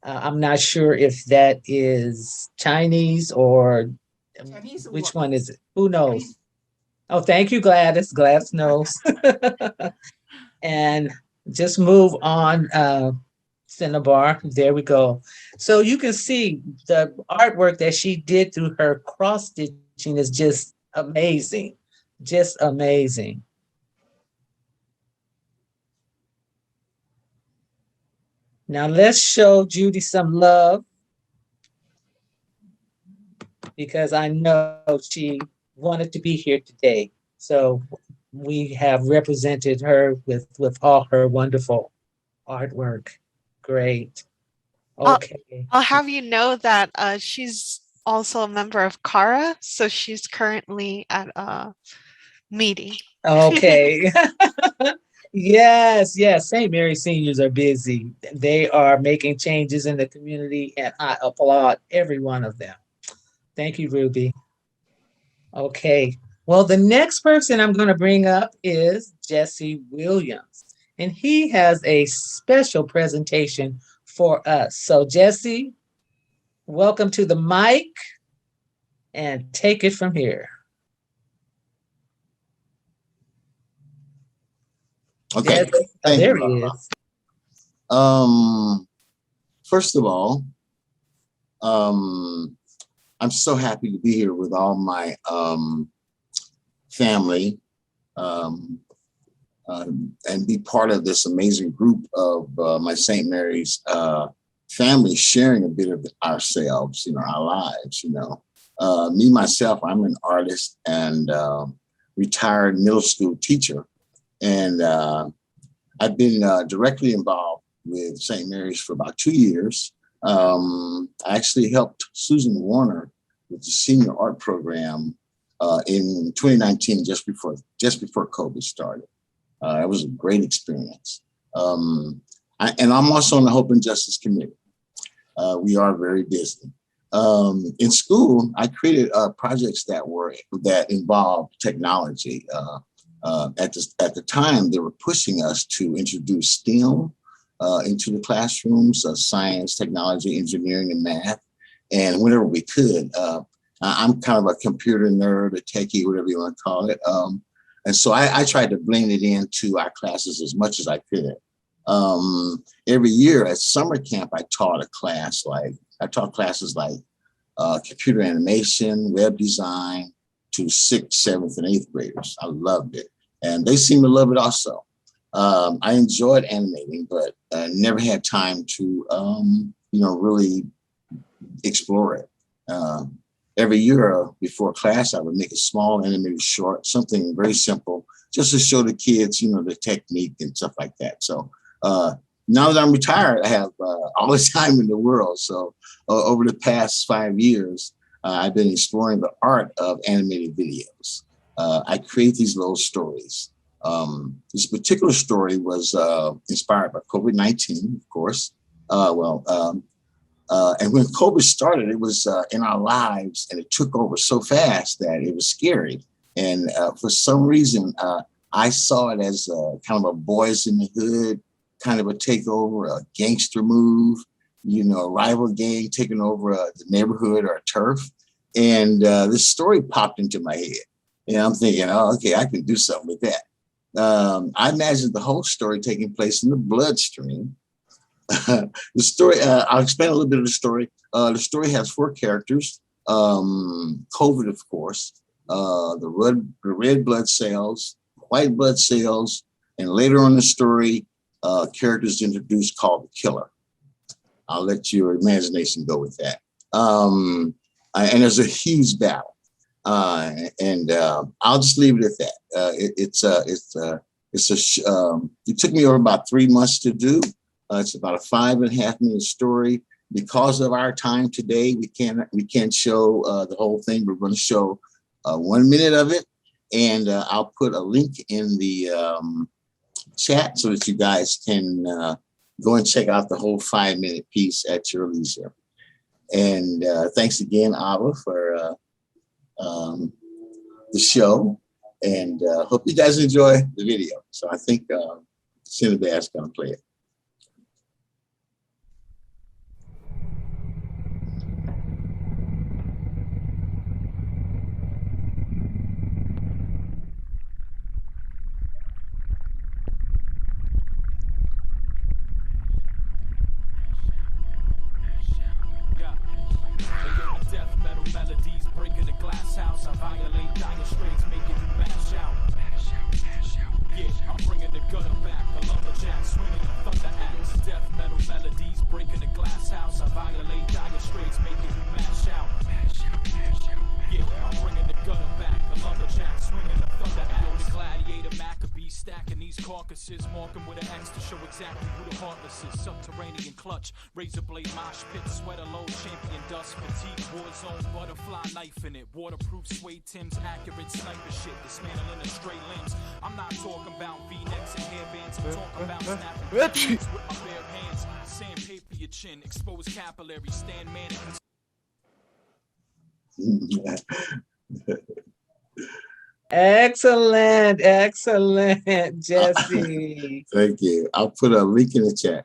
I'm not sure if that is Chinese or which one is it? Who knows? Oh, thank you, Gladys. Gladys knows. And just move on, Cinnabar. There we go. So you can see the artwork that she did through her cross stitching is just amazing. Just amazing. Now let's show Judy some love because I know she wanted to be here today. So we have represented her with all her wonderful artwork. Great. Okay. I'll have you know that she's also a member of CARA, so she's currently at a meeting. Okay. Yes, yes. St. Mary seniors are busy. They are making changes in the community, and I applaud every one of them. Thank you, Ruby. Okay. Well, the next person I'm going to bring up is Jesse Williams, and he has a special presentation for us. So, Jesse, welcome to the mic and take it from here. Okay, Jesse, thank there you. he is. First of all, I'm so happy to be here with all my family and be part of this amazing group of my St. Mary's family, sharing a bit of ourselves, our lives. Me, myself, I'm an artist and retired middle school teacher. And I've been directly involved with St. Mary's for about 2 years. I actually helped Susan Warner with the senior art program in 2019, just before COVID started. It was a great experience. And I'm also on the Hope and Justice Committee. We are very busy. In school, I created projects that involved technology. At the time, they were pushing us to introduce STEM into the classrooms, science, technology, engineering, and math. And whenever we could, I'm kind of a computer nerd, a techie, whatever you want to call it. And so I tried to blend it into our classes as much as I could. Every year at summer camp, I taught classes like computer animation, web design to 6th, 7th, and 8th graders. I loved it. And they seem to love it also. I enjoyed animating, but never had time to, really explore it. Every year before class, I would make a small animated short, something very simple, just to show the kids, the technique and stuff like that. So now that I'm retired, I have all the time in the world. So over the past 5 years, I've been exploring the art of animated videos. I create these little stories. This particular story was inspired by COVID-19, of course. And when COVID started, it was in our lives, and it took over so fast that it was scary. And for some reason, I saw it as kind of a boys in the hood, kind of a takeover, a gangster move, a rival gang taking over the neighborhood or a turf. And this story popped into my head. And I'm thinking, oh, okay, I can do something with that. I imagined the whole story taking place in the bloodstream. The story, I'll explain a little bit of the story. The story has 4 characters. COVID, of course, the red blood cells, white blood cells, and later on in the story, characters introduced called the Killer. I'll let your imagination go with that. And there's a huge battle. And I'll just leave it at that. It took me over about 3 months to do. It's about a 5.5 minute story. Because of our time today, we can't show the whole thing. We're going to show 1 minute of it, and I'll put a link in the chat so that you guys can go and check out the whole 5 minute piece at your leisure. And thanks again, Ava, for the show, and hope you guys enjoy the video. So I think Cinebad's going to play it. Marking with an X to show exactly who the heartless is. Subterranean clutch, razor blade, mosh pit, sweater low, champion dust, fatigue, war zone, butterfly knife in it, waterproof suede Tim's, accurate sniper shit, dismantling the stray limbs. I'm not talking about V-necks and hairbands, I'm talking about snapping with my bare hands, sandpaper your chin, exposed capillaries, stand man. Excellent, Jesse. Thank you. I'll put a link in the chat.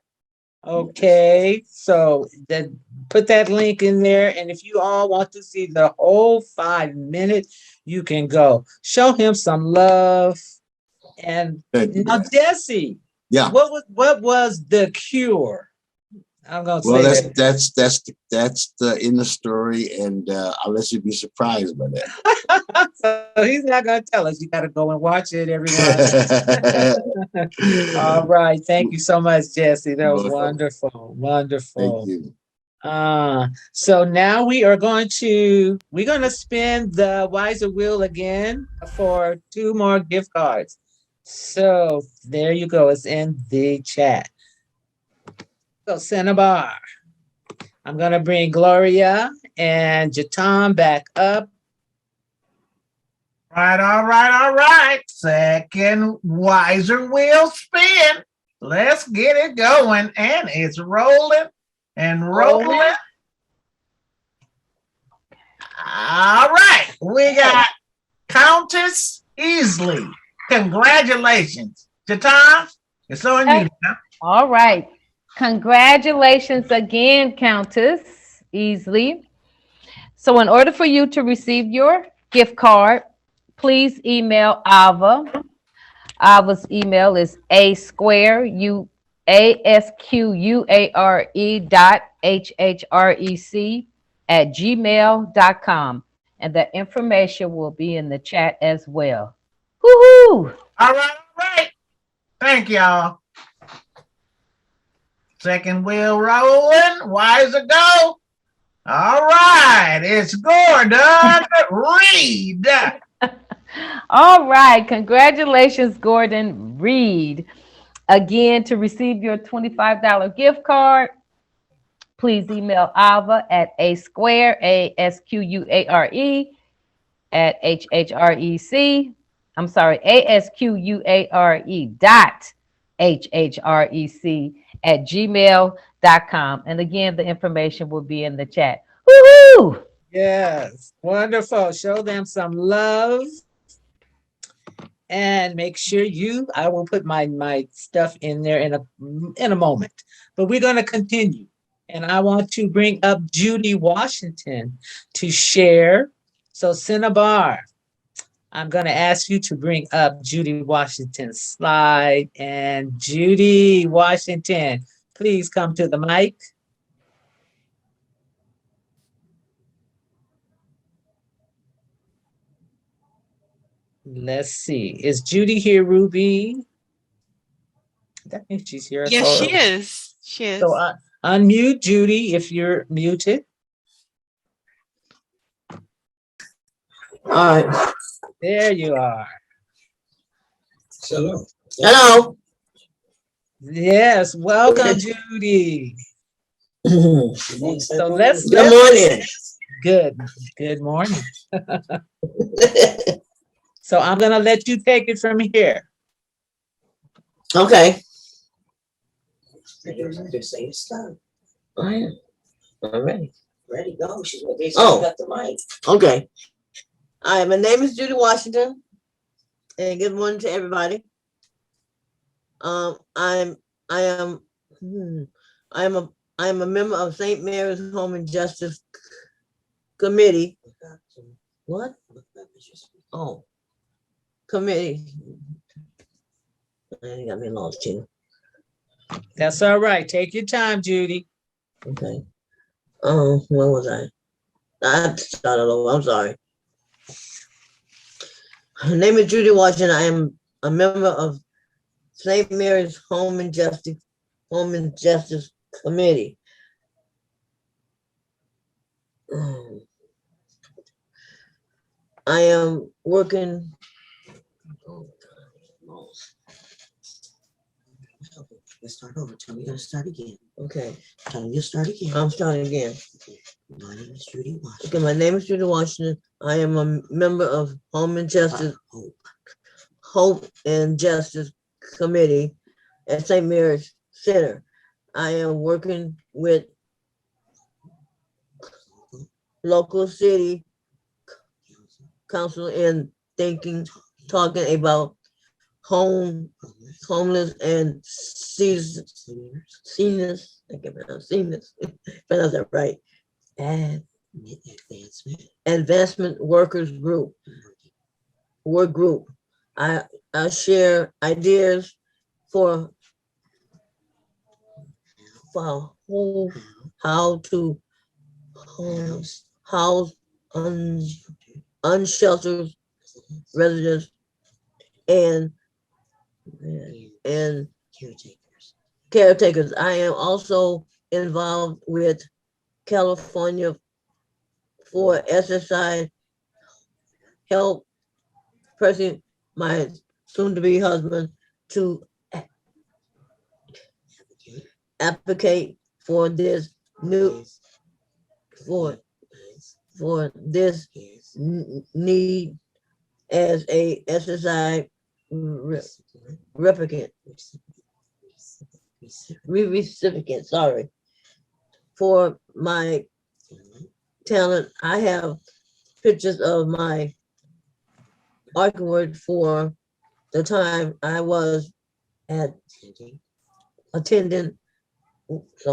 Okay, so then put that link in there, and if you all want to see the whole 5 minutes, you can go. Show him some love. And now, Jesse, yeah, what was the cure? I'm gonna Well, say that's the inner story, and I'll let you be surprised by that. So he's not gonna tell us. You gotta go and watch it, everyone. that. All right. Thank you so much, Jesse. That You're was welcome. wonderful. Thank Wonderful. you. So now we're going to spin the Wiser wheel again for 2 more gift cards. So there you go. It's in the chat. So Cinnabar, I'm gonna bring Gloria and Jatan back up. All right. Second Wiser wheel spin. Let's get it going. And it's rolling and rolling. All right. We got Countess Easley. Congratulations. Jatan, it's on you now. All right. Congratulations again, Countess Easley. So in order for you to receive your gift card, please email Ava. Ava's email is asquare.hhrec@gmail.com. And the information will be in the chat as well. Woohoo! All right. Thank y'all. Second wheel rolling. Wiser go. All right. It's Gordon Reed. All right. Congratulations, Gordon Reed. Again, to receive your $25 gift card, please email Ava at asquare, ASQUARE, at HHREC. I'm sorry, ASQUARE.HHREC@gmail.com. And again, the information will be in the chat. Woohoo! Yes, wonderful. Show them some love. And make sure I will put my stuff in there in a moment. But we're going to continue. And I want to bring up Judy Washington to share. So Cinnabar, I'm going to ask you to bring up Judy Washington's slide. And Judy Washington, please come to the mic. Let's see. Is Judy here, Ruby? That means she's here. Yes, she is. She is. So unmute Judy if you're muted. All right. There you are. Hello. Hello. Yes, welcome, Judy. So let's Good morning. Good morning. So I'm gonna let you take it from here. Okay. Just say it's done. I am. I'm ready. Ready, go. She's got the mic. Okay. All right, my name is Judy Washington, and good morning to everybody. I am a member of St. Mary's Home and Justice Committee. What? Oh, committee. You got me lost here. That's all right. Take your time, Judy. Okay. Oh, where was I? I have to start all over. I'm sorry. Her name is Judy Washington. I am a member of St. Mary's Home and Justice Committee. I am working. Let's start over. Tell me you gotta start again. Okay. Tell me you start again. I'm starting again. Okay. My name is Judy Washington. Okay, my name is Judy Washington. I am a member of Home and Justice Hope and Justice Committee at St. Mary's Center. I am working with local city council and talking about homeless and seniors. I can pronounce seniors. Pronounce that right. And advancement workers group. Work group. I share ideas for how to house unsheltered residents and caretakers. I am also involved with California for SSI help pressing my soon-to-be husband to advocate for this new for this need as a SSI recipient, sorry, for my talent. I have pictures of my artwork for the time I was attending, what's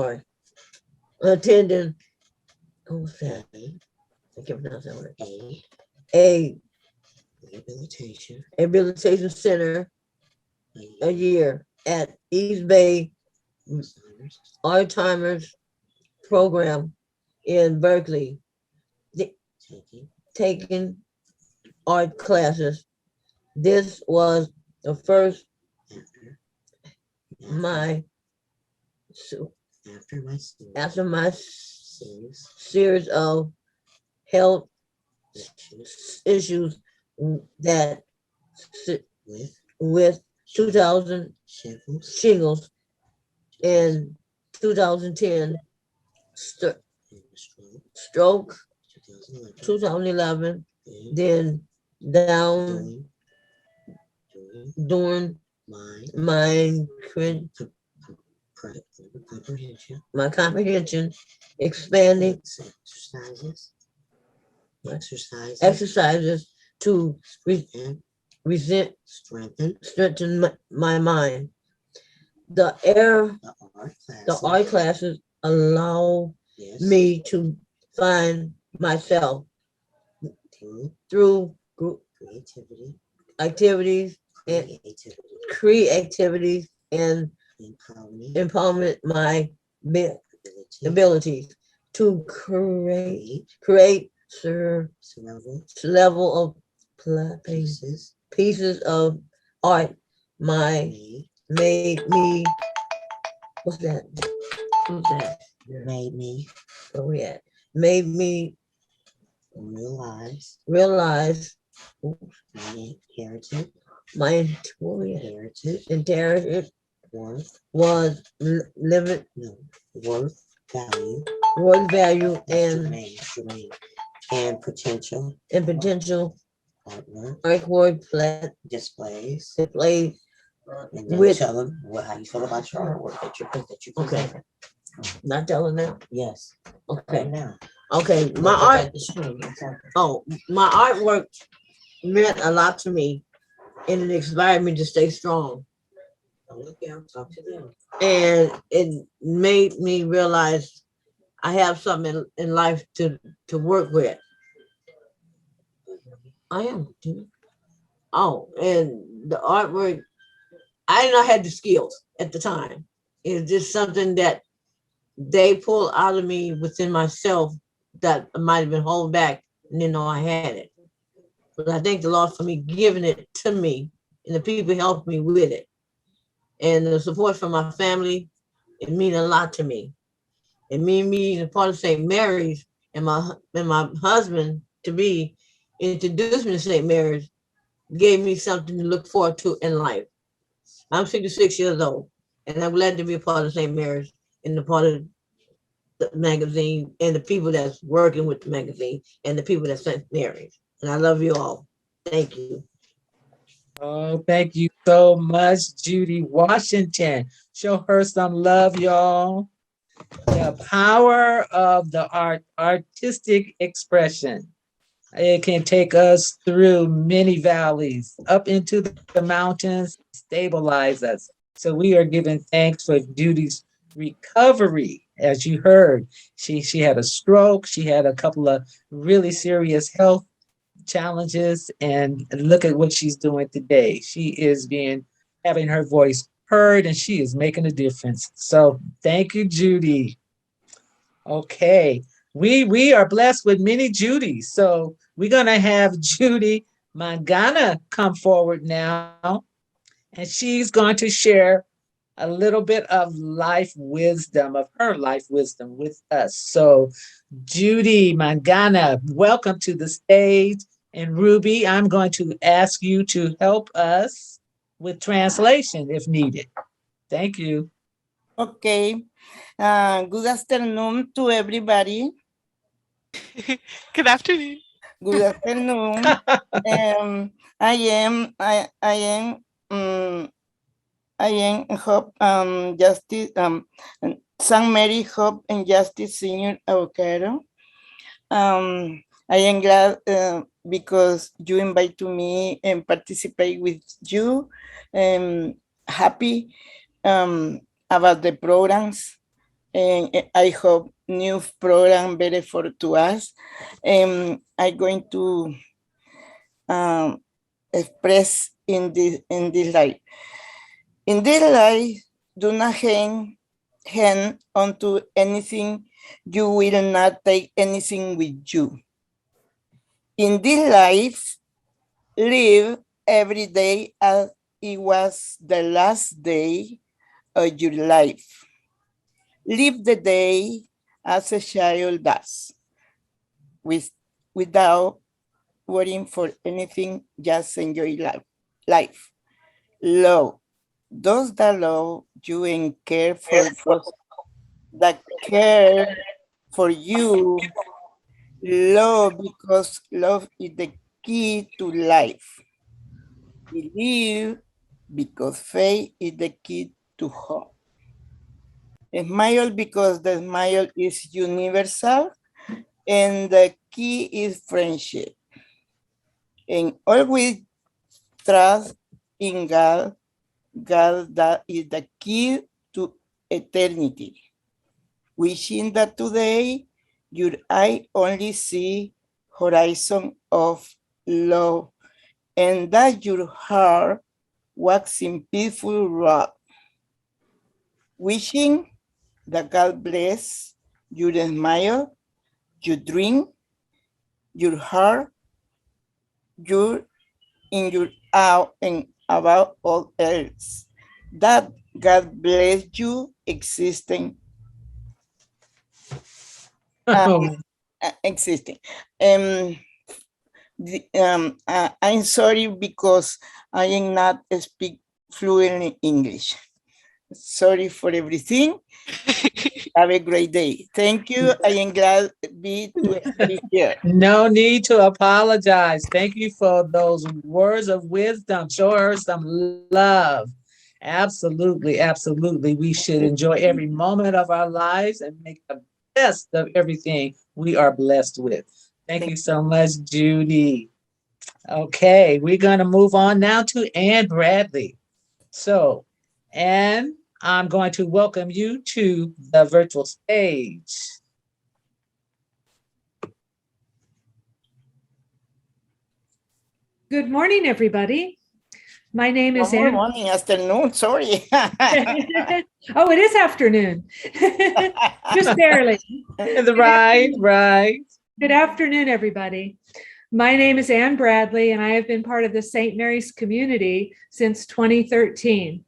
that? I can't pronounce that word. A rehabilitation center a year at East Bay Alzheimer's program in Berkeley, taking art classes. This was the first after my series of health issues that with 2000 shingles in 2010, stroke 2011, then down during my comprehension, expanding exercises to strengthen my mind. The art classes allow me to find myself through group activities and creativity and empowerment my abilities to create level of pieces of art made me, what's that? What's that? Made me, where we at? Made me realize my heritage was living worth value and potential artwork displays with tell them how you feel about your artwork that you okay. Not telling them? Yes. Okay. Now. Okay. My artwork meant a lot to me, and it inspired me to stay strong. Talk to them. And it made me realize I have something in life to work with. I am. Oh, and the artwork, I did not have the skills at the time. It's just something that they pulled out of me within myself that I might have been holding back and didn't know I had it. But I thank the Lord for me giving it to me and the people helped me with it. And the support from my family, it means a lot to me. It means me a part of St. Mary's and my husband to be introduced me to St. Mary's gave me something to look forward to in life. I'm 66 years old and I'm glad to be a part of St. Mary's and the part of the magazine and the people that's working with the magazine and the people that's St. Mary's. And I love you all. Thank you. Oh, thank you so much, Judy Washington. Show her some love, y'all. The power of the artistic expression. It can take us through many valleys, up into the mountains, stabilize us. So we are giving thanks for Judy's recovery. As you heard, she had a stroke. She had a couple of really serious health challenges, and look at what she's doing today. She is having her voice heard, and she is making a difference. So thank you, Judy. Okay. We are blessed with many Judys. So we're gonna have Judy Mangana come forward now, and she's going to share a little bit of life wisdom, of her life wisdom with us. So Judy Mangana, welcome to the stage. And Ruby, I'm going to ask you to help us with translation if needed. Thank you. Okay. Good afternoon to everybody. Good afternoon. Good afternoon. I am Hope Justice St. Mary Hope and Justice Senior Avocado. I am glad because you invite to me and participate with you. Happy about the programs, and I hope new program better for to us. I'm going to express in this life. In this life, do not hang onto anything. You will not take anything with you. In this life, live every day as it was the last day of your life. Live the day as a child does, without worrying for anything, just enjoy life. Love those that love you and care for those that care for you. Love because love is the key to life. Believe because faith is the key to hope. Smile because the smile is universal and the key is friendship. And always trust in God. God, that is the key to eternity. Wishing that today your eye only see horizon of love and that your heart walks in peaceful road. Wishing that God bless your smile, your dream, your heart, your in your out and about all else. That God bless you existing. Existing. I'm sorry because I am not speak fluent in English. Sorry for everything. Have a great day. Thank you. I am glad to be here. No need to apologize. Thank you for those words of wisdom. Show her some love. Absolutely, absolutely. We should enjoy every moment of our lives and make the best of everything we are blessed with. Thank you so much, Judy. Okay, we're going to move on now to Ann Bradley. So, Ann, I'm going to welcome you to the virtual stage. Good morning, everybody. My name is Ann. Morning, afternoon, sorry. Oh, it is afternoon. Just barely. Right. Good afternoon, everybody. My name is Ann Bradley, and I have been part of the St. Mary's community since 2013.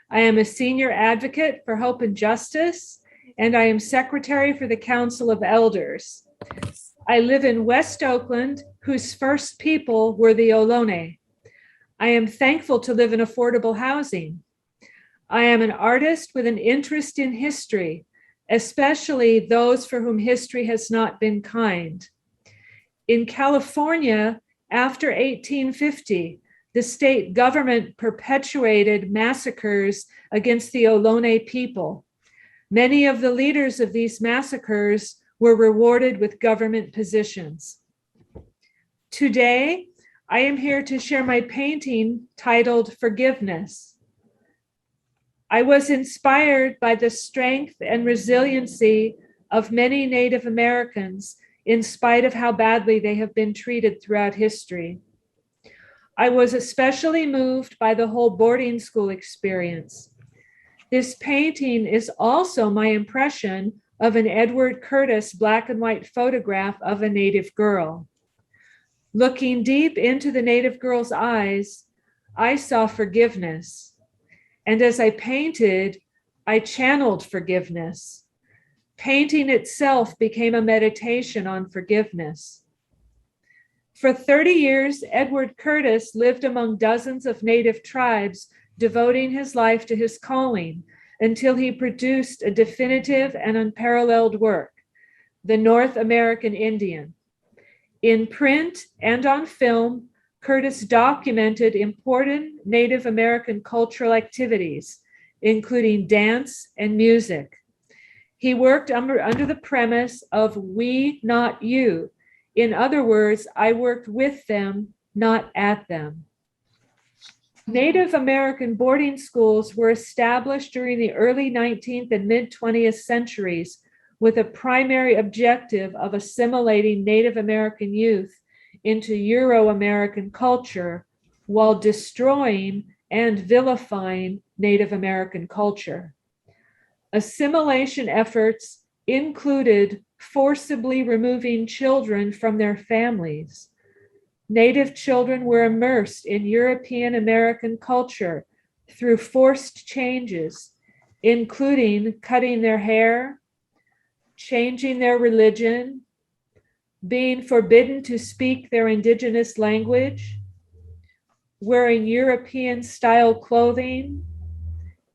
I am a senior advocate for hope and justice, and I am secretary for the Council of Elders. I live in West Oakland, whose first people were the Ohlone. I am thankful to live in affordable housing. I am an artist with an interest in history, especially those for whom history has not been kind. In California, after 1850, the state government perpetuated massacres against the Ohlone people. Many of the leaders of these massacres were rewarded with government positions. Today, I am here to share my painting titled Forgiveness. I was inspired by the strength and resiliency of many Native Americans in spite of how badly they have been treated throughout history. I was especially moved by the whole boarding school experience. This painting is also my impression of an Edward Curtis black and white photograph of a Native girl. Looking deep into the Native girl's eyes, I saw forgiveness. And as I painted, I channeled forgiveness. Painting itself became a meditation on forgiveness. For 30 years, Edward Curtis lived among dozens of Native tribes, devoting his life to his calling until he produced a definitive and unparalleled work, The North American Indian. In print and on film, Curtis documented important Native American cultural activities, including dance and music. He worked under the premise of we, not you. In other words, I worked with them, not at them. Native American boarding schools were established during the early 19th and mid-20th centuries with a primary objective of assimilating Native American youth into Euro-American culture while destroying and vilifying Native American culture. Assimilation efforts included forcibly removing children from their families. Native children were immersed in European American culture through forced changes, including cutting their hair, changing their religion, being forbidden to speak their indigenous language, wearing European-style clothing,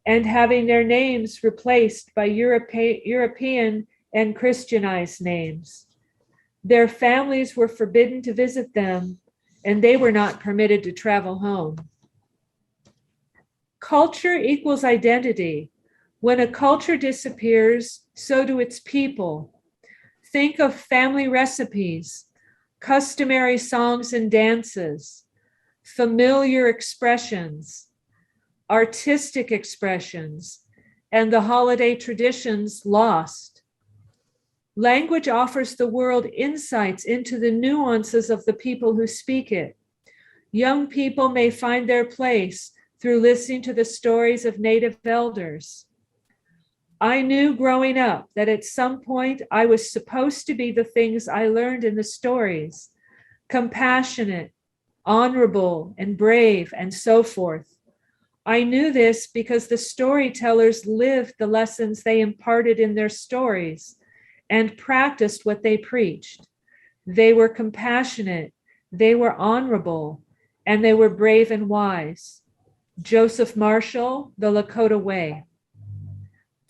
and having their names replaced by European and Christianized names. Their families were forbidden to visit them, and they were not permitted to travel home. Culture equals identity. When a culture disappears, so do its people. Think of family recipes, customary songs and dances, familiar expressions, artistic expressions, and the holiday traditions lost. Language offers the world insights into the nuances of the people who speak it. Young people may find their place through listening to the stories of Native elders. I knew growing up that at some point I was supposed to be the things I learned in the stories: compassionate, honorable, and brave, and so forth. I knew this because the storytellers lived the lessons they imparted in their stories and practiced what they preached. They were compassionate, they were honorable, and they were brave and wise. Joseph Marshall, The Lakota Way.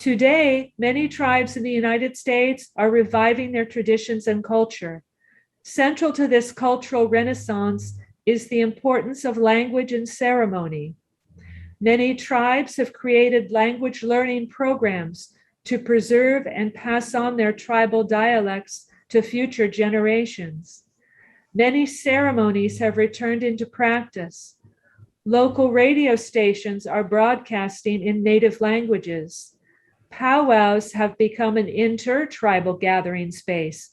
Today, many tribes in the United States are reviving their traditions and culture. Central to this cultural renaissance is the importance of language and ceremony. Many tribes have created language learning programs to preserve and pass on their tribal dialects to future generations. Many ceremonies have returned into practice. Local radio stations are broadcasting in native languages. Powwows have become an inter-tribal gathering space,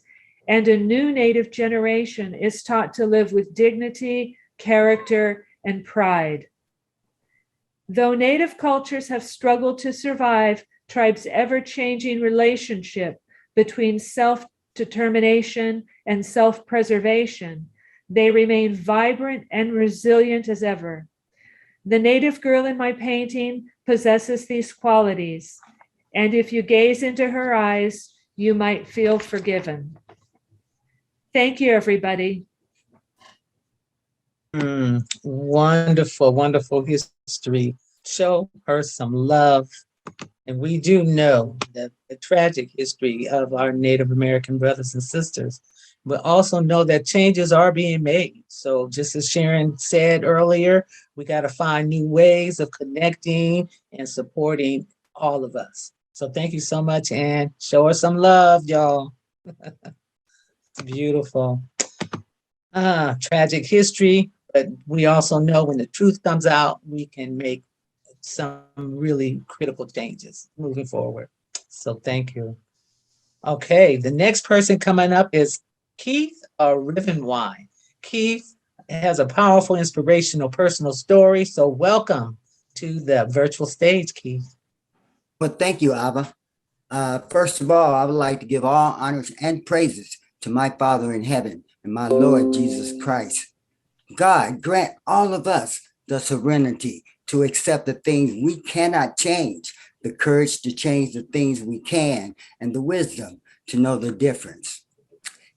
and a new Native generation is taught to live with dignity, character, and pride. Though Native cultures have struggled to survive tribes' ever-changing relationship between self-determination and self-preservation, they remain vibrant and resilient as ever. The Native girl in my painting possesses these qualities, and if you gaze into her eyes, you might feel forgiven. Thank you, everybody. Wonderful, wonderful history. Show her some love. And we do know that the tragic history of our Native American brothers and sisters, but also know that changes are being made. So just as Sharon said earlier, we got to find new ways of connecting and supporting all of us. So thank you so much, and show us some love, y'all. Beautiful. Tragic history, but we also know when the truth comes out, we can make some really critical changes moving forward. So thank you. Okay, the next person coming up is Keith Rivenwine. Keith has a powerful, inspirational, personal story. So welcome to the virtual stage, Keith. Well, thank you, Ava. First of all, I would like to give all honors and praises to my Father in heaven and my Lord Jesus Christ. God, grant all of us the serenity to accept the things we cannot change, the courage to change the things we can, and the wisdom to know the difference.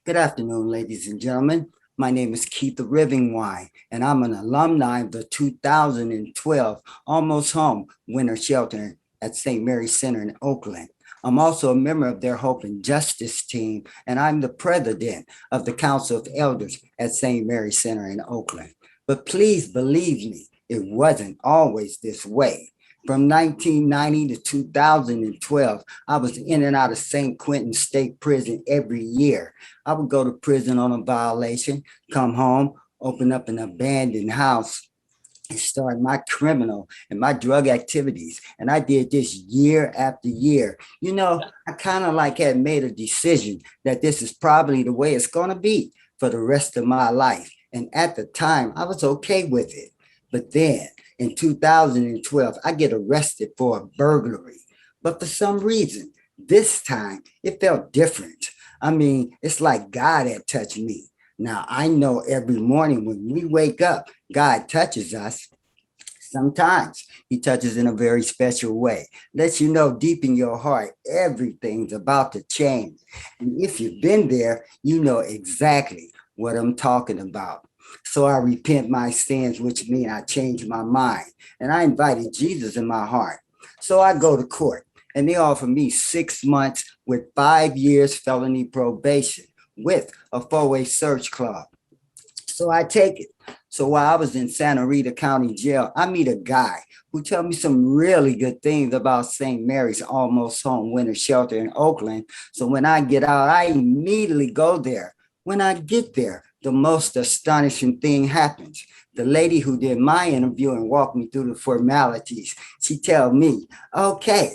Good afternoon, ladies and gentlemen. My name is Keith the Riving Wine, and I'm an alumni of the 2012 Almost Home Winter Shelter at St. Mary's Center in Oakland. I'm also a member of their Hope and Justice team, and I'm the president of the Council of Elders at St. Mary's Center in Oakland. But please believe me, it wasn't always this way. From 1990 to 2012, I was in and out of St. Quentin State Prison every year. I would go to prison on a violation, come home, open up an abandoned house, and start my criminal and my drug activities. And I did this year after year. You know, I kind of like had made a decision that this is probably the way it's going to be for the rest of my life. And at the time, I was okay with it. But then in 2012, I get arrested for a burglary. But for some reason, this time it felt different. I mean, it's like God had touched me. Now, I know every morning when we wake up, God touches us. Sometimes he touches in a very special way. Lets you know deep in your heart, everything's about to change. And if you've been there, you know exactly what I'm talking about. So I repent my sins, which means I change my mind. And I invited Jesus in my heart. So I go to court and they offer me 6 months with 5 years felony probation with a 4-way search clause. So I take it. So while I was in Santa Rita County Jail, I meet a guy who told me some really good things about St. Mary's Almost Home Winter Shelter in Oakland. So when I get out, I immediately go there. When I get there, the most astonishing thing happens. The lady who did my interview and walked me through the formalities, she tells me, okay,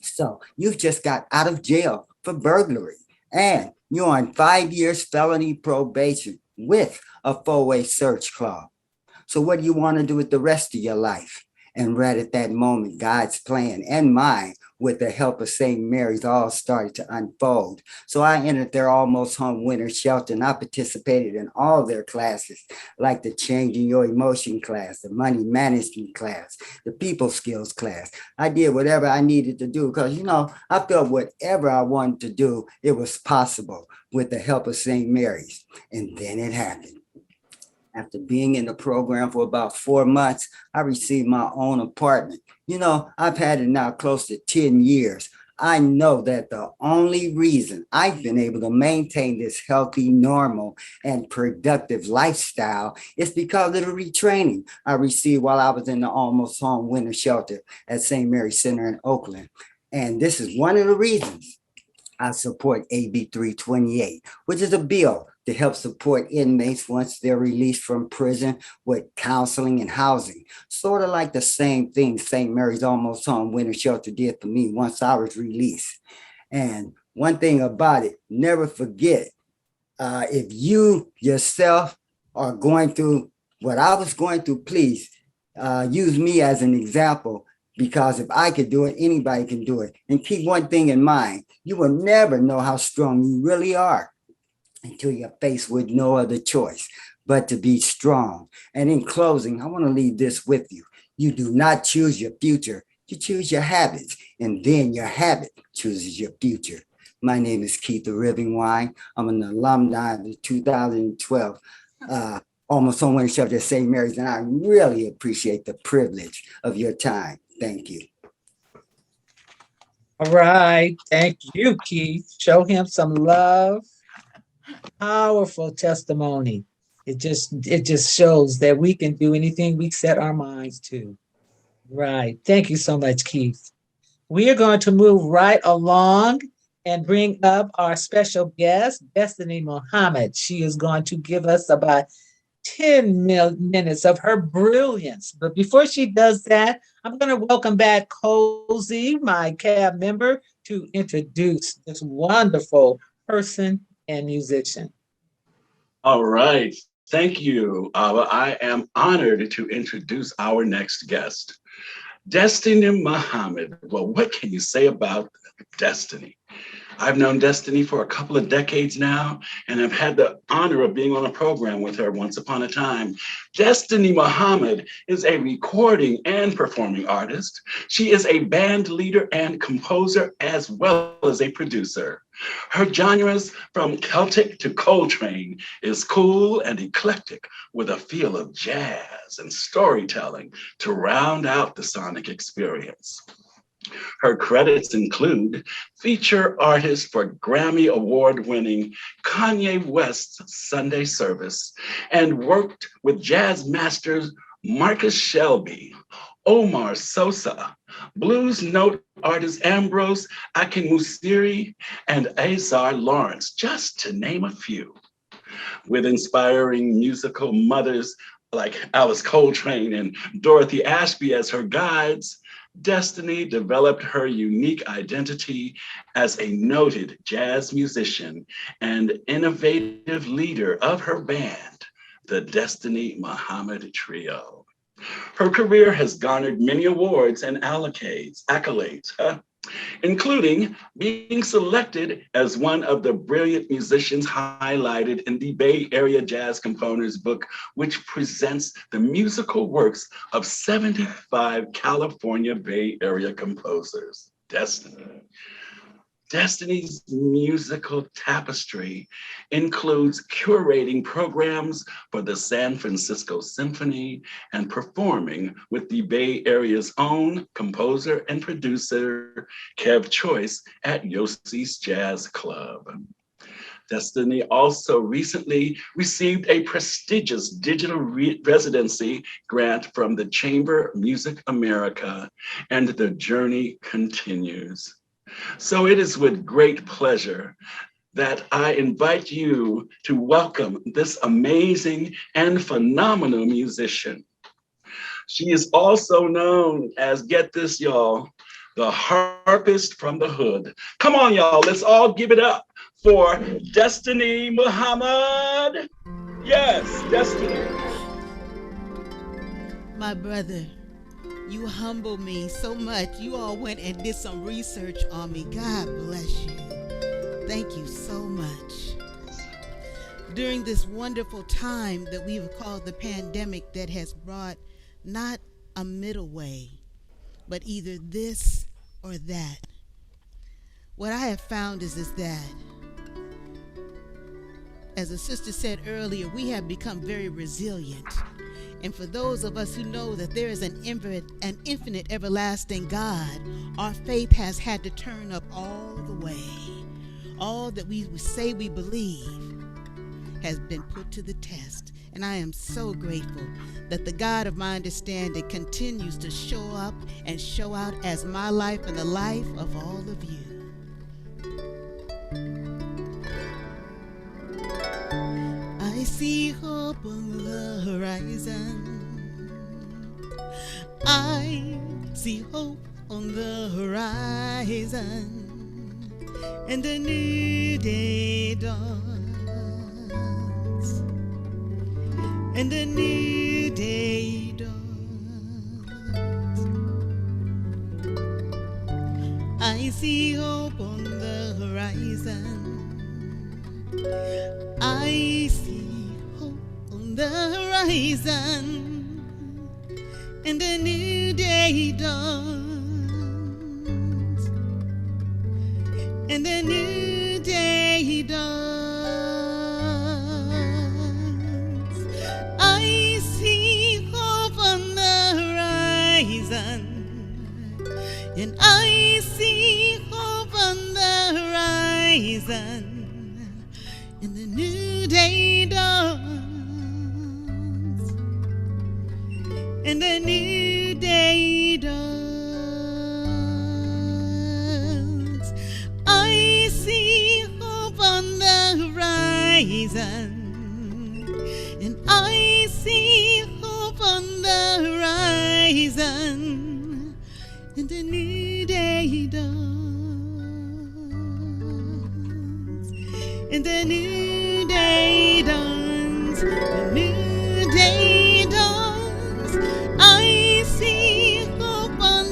so you've just got out of jail for burglary and you're on 5 years felony probation with a 4-way search clause. So what do you want to do with the rest of your life? And right at that moment, God's plan and mine, with the help of St. Mary's, all started to unfold. So I entered their Almost Home Winter Shelter and I participated in all their classes, like the Changing Your Emotion class, the Money Management class, the People Skills class. I did whatever I needed to do because, you know, I felt whatever I wanted to do, it was possible with the help of St. Mary's. And then it happened. After being in the program for about 4 months, I received my own apartment. You know, I've had it now close to 10 years. I know that the only reason I've been able to maintain this healthy, normal, and productive lifestyle is because of the retraining I received while I was in the Almost Home Winter Shelter at St. Mary's Center in Oakland. And this is one of the reasons I support AB 328, which is a bill to help support inmates once they're released from prison with counseling and housing. Sort of like the same thing St. Mary's Almost Home Winter Shelter did for me once I was released. And one thing about it, never forget, if you yourself are going through what I was going through, please use me as an example. Because if I could do it, anybody can do it. And keep one thing in mind, you will never know how strong you really are until you're faced with no other choice but to be strong. And in closing, I want to leave this with you. You do not choose your future, you choose your habits, and then your habit chooses your future. My name is Keith the Riving Wine. I'm an alumni of the 2012 Almost Home Winter Shelter at St. Mary's, and I really appreciate the privilege of your time. Thank you. All right. Thank you, Keith. Show him some love. Powerful testimony. It just shows that we can do anything we set our minds to. Right. Thank you so much, Keith. We are going to move right along and bring up our special guest, Destiny Muhammad. She is going to give us about 10 minutes of her brilliance. But before she does that, I'm going to welcome back Cozy, my cab member, to introduce this wonderful person and musician. All right. Thank you. I am honored to introduce our next guest. Destiny Muhammad. Well, what can you say about Destiny? I've known Destiny for a couple of decades now, and I've had the honor of being on a program with her once upon a time. Destiny Muhammad is a recording and performing artist. She is a band leader and composer, as well as a producer. Her genres, from Celtic to Coltrane, is cool and eclectic, with a feel of jazz and storytelling to round out the sonic experience. Her credits include feature artist for Grammy Award-winning Kanye West's Sunday Service, and worked with jazz masters Marcus Shelby, Omar Sosa, blues note artist Ambrose Akinmusiri, and Azar Lawrence, just to name a few. With inspiring musical mothers like Alice Coltrane and Dorothy Ashby as her guides, Destiny developed her unique identity as a noted jazz musician and innovative leader of her band, the Destiny Muhammad Trio. Her career has garnered many awards and accolades, including being selected as one of the brilliant musicians highlighted in the Bay Area Jazz Componers book, which presents the musical works of 75 California Bay Area composers. Destiny's musical tapestry includes curating programs for the San Francisco Symphony and performing with the Bay Area's own composer and producer, Kev Choice, at Yossi's Jazz Club. Destiny also recently received a prestigious digital residency grant from the Chamber Music America, and the journey continues. So it is with great pleasure that I invite you to welcome this amazing and phenomenal musician. She is also known as, get this, y'all, the harpist from the hood. Come on, y'all, let's all give it up for Destiny Muhammad. Yes, Destiny. My brother, you humble me so much. You all went and did some research on me. God bless you. Thank you so much. During this wonderful time that we've called the pandemic, that has brought not a middle way, but either this or that, what I have found is that, as the sister said earlier, we have become very resilient. And for those of us who know that there is an infinite, everlasting God, our faith has had to turn up all the way. All that we say we believe has been put to the test. And I am so grateful that the God of my understanding continues to show up and show out as my life and the life of all of you. I see hope on the horizon. I see hope on the horizon. And a new day dawns. And a new day dawns. I see hope on the horizon. I see hope on the horizon, and a new day dawns, and a new day dawns. I see hope on the horizon, and I see hope on the horizon. And the new day dawns, and the new day dawns. I see hope on the horizon, and I see hope on the horizon, and the new day dawns. And the new day dawns, the new day dawns. I see hope on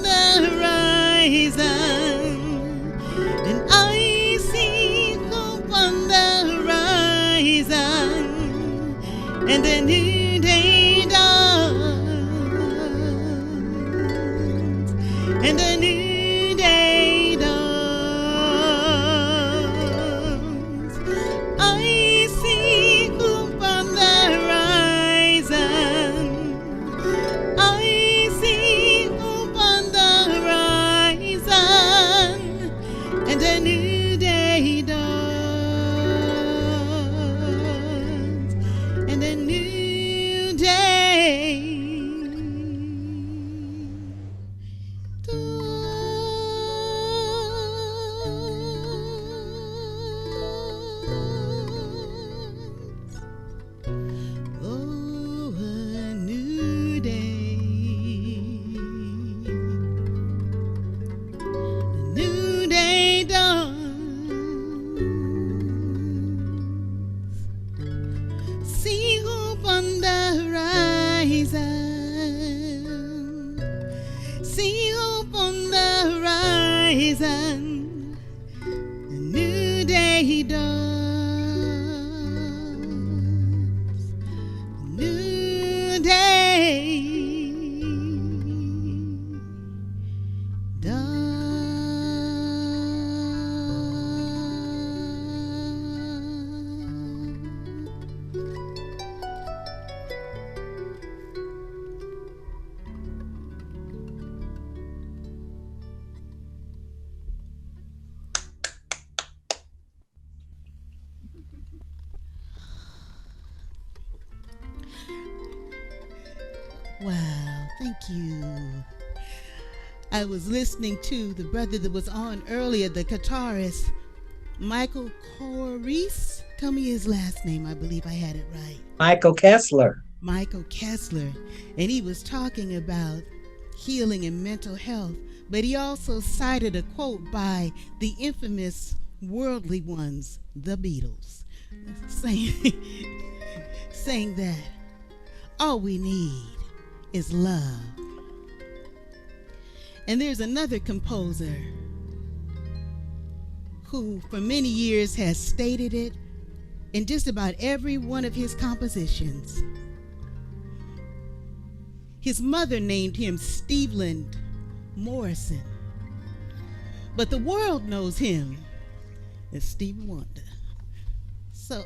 dawns, new day Wow, thank you. I was listening to the brother that was on earlier, the guitarist, Michael Corrice. Tell me his last name. I believe I had it right. Michael Kessler. Michael Kessler. And he was talking about healing and mental health, but he also cited a quote by the infamous worldly ones, the Beatles, saying that all we need is love. And there's another composer who for many years has stated it in just about every one of his compositions. His mother named him Stevland Morrison, but the world knows him as Stevie Wonder. So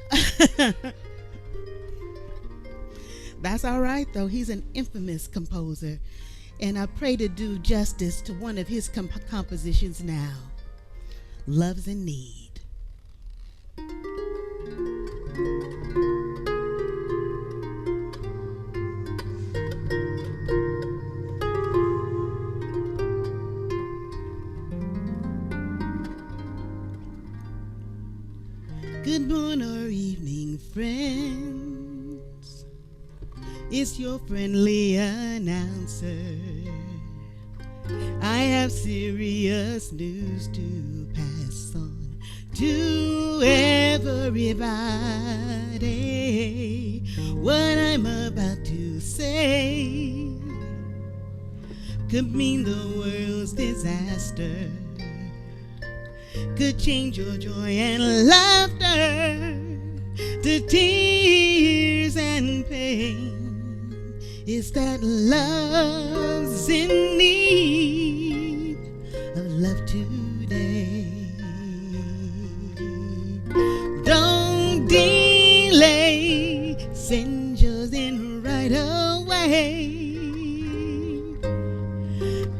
that's all right, though. He's an infamous composer, and I pray to do justice to one of his compositions now, Love's in Need. Good morning or evening, friends. It's your friendly announcer. I have serious news to pass on to everybody. What I'm about to say could mean the world's disaster, could change your joy and laughter to tears and pain. Is that love's in need of love today? Don't delay, send yours in right away.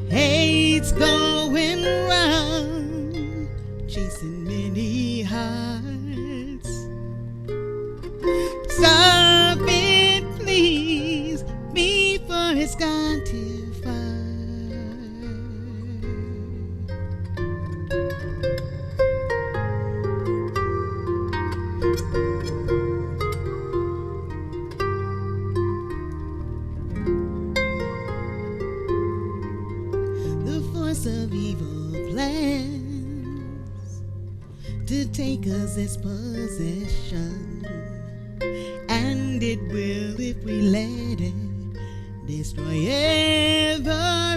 Hate's going round, chasing many hearts. Stop it, please, before it's gone too far. The force of evil plans to take us its possession, and it will if we let it destroy everybody.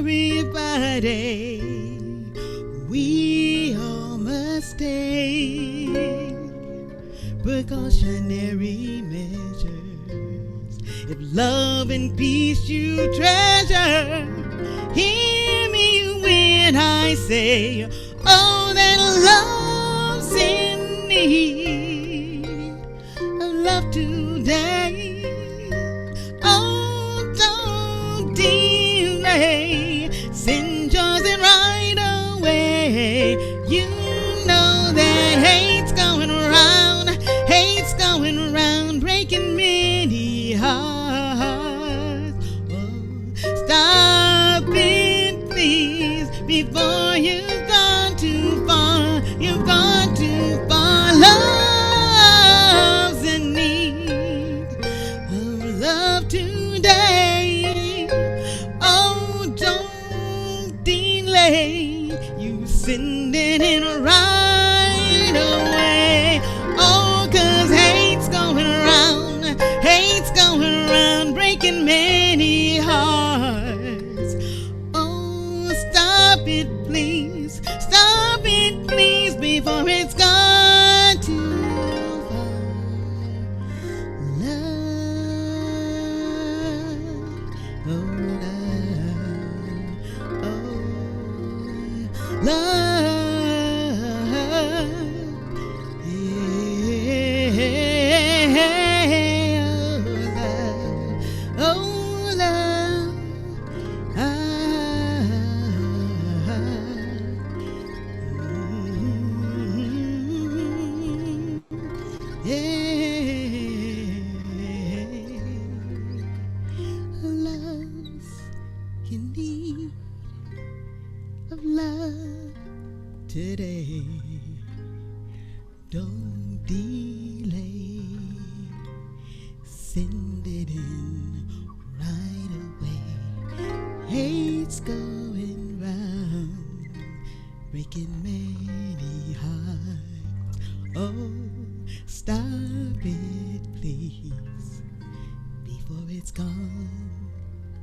We all must take precautionary measures. If love and peace you treasure, hear me when I say, oh, that love's in need of love today. Oh, don't delay, send yours in right away. You know that hate's going around, breaking many hearts. Oh, stop it, please, before you've gone too far. You've gone too far. Love's in need of love today. Oh, don't delay, you send it in right away. Oh, 'cause hate's going around, breaking many hearts. Oh, stop it, please, before it's gone too Today, don't delay, send it in right away. Hate's going round, breaking many hearts. Oh, stop it, please, before it's gone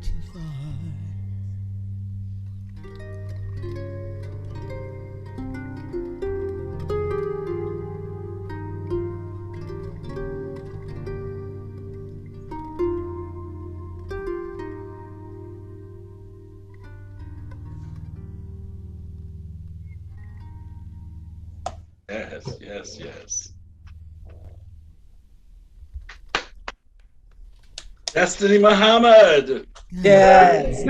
too far. Yes. Destiny Muhammad. Yes.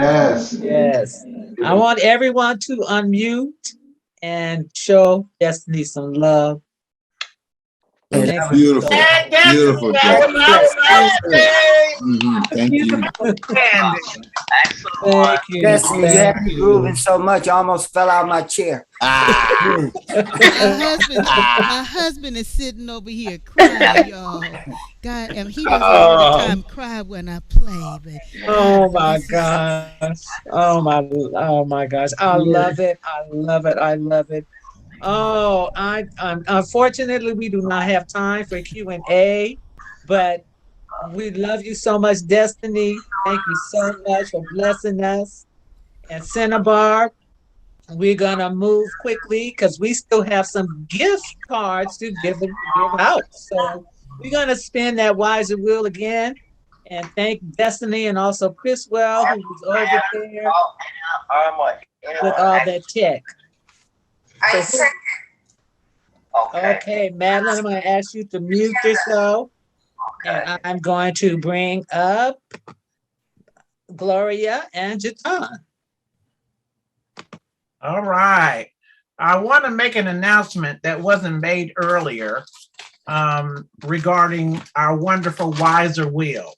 I want everyone to unmute and show Destiny some love. That's beautiful. Beautiful. Thank you. Thank you. Destiny, you had me grooving so much, I almost fell out of my chair. My husband is sitting over here crying, y'all. God, and he doesn't all the time cry when I play, but oh my gosh. Oh my gosh. I love it. Oh, unfortunately we do not have time for Q&A, but we love you so much, Destiny. Thank you so much for blessing us. And Cinnabar, we're gonna move quickly because we still have some gift cards to give out. So we're gonna spin that WISER wheel again and thank Destiny and also Chriswell, who was over there with all that tech. Okay, Madeline, I'm going to ask you to mute yourself. And I'm going to bring up Gloria and Jatan. All right. I want to make an announcement that wasn't made earlier regarding our wonderful WISER wheel.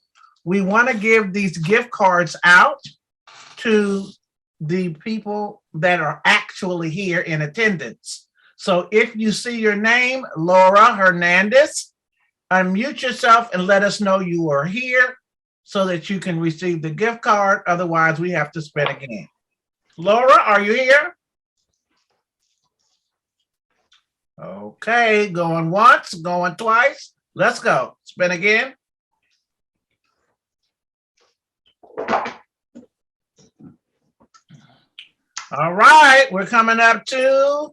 We want to give these gift cards out to the people that are actually here in attendance. So if you see your name, Laura Hernandez, unmute yourself and let us know you are here so that you can receive the gift card. Otherwise, we have to spin again. Laura, are you here? Okay, going once, going twice. Let's go. Spin again. All right, we're coming up to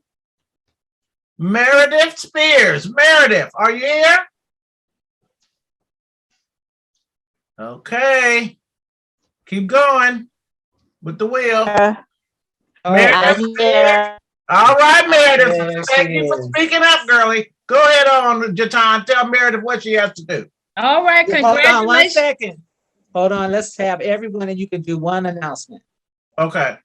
Meredith Spears. Meredith, are you here? Okay, keep going with the wheel. Meredith Spears. All right, Meredith. Thank you for speaking up, girlie. Go ahead on, Jatan. Tell Meredith what she has to do. All right, congratulations. Hold on 1 second. Hold on, let's have everyone and you can do one announcement. Okay.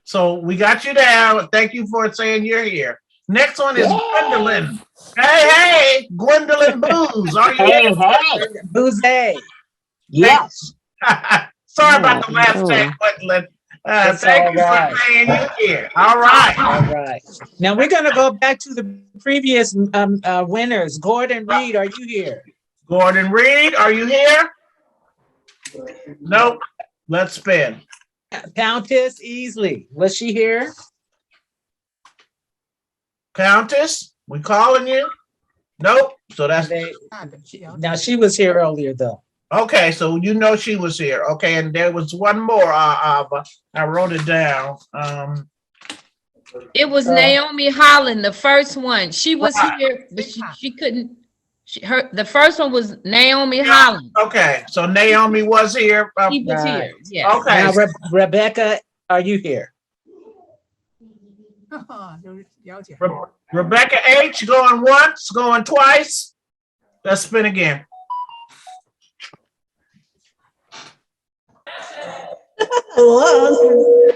So we got you down. Thank you for saying you're here. Next one is Gwendolyn. Hey, Gwendolyn Booze. Are you here? Booze. Yes. Sorry about the last name, Gwendolyn. Thank you for saying you're here. All right. Now we're going to go back to the previous winners. Gordon Reed, are you here? Gordon Reed, are you here? Nope. Let's spin. Countess Easley, was she here? Countess, we calling you? Nope. So that's now she was here earlier though. Okay, so you know she was here. Okay, and there was one more. I wrote it down. It was Naomi Holland, the first one. She was here, but she couldn't. The first one was Naomi Holland. Okay, so Naomi was here. She was here. Yeah. Okay. Now, Rebecca, are you here? Rebecca H going once, going twice. Let's spin again. Oh,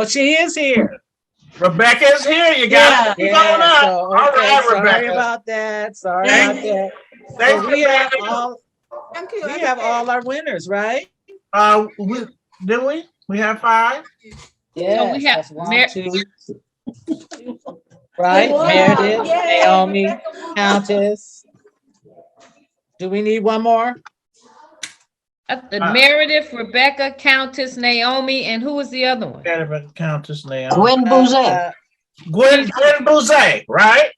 she is here. Rebecca's here. You got it. Yeah, Going up. so, All right, sorry Rebecca. about that. Sorry about that. Thanks, So we have Rebecca. we have all our winners, right? Did we? We have 5. Yeah, So we have that's 1, 2, right? Meredith, Naomi, Countess. Do we need one more? Meredith, Rebecca, Countess, Naomi, and who was the other one? Countess, Naomi. Gwen Bouzet. Gwen Bouzet, right?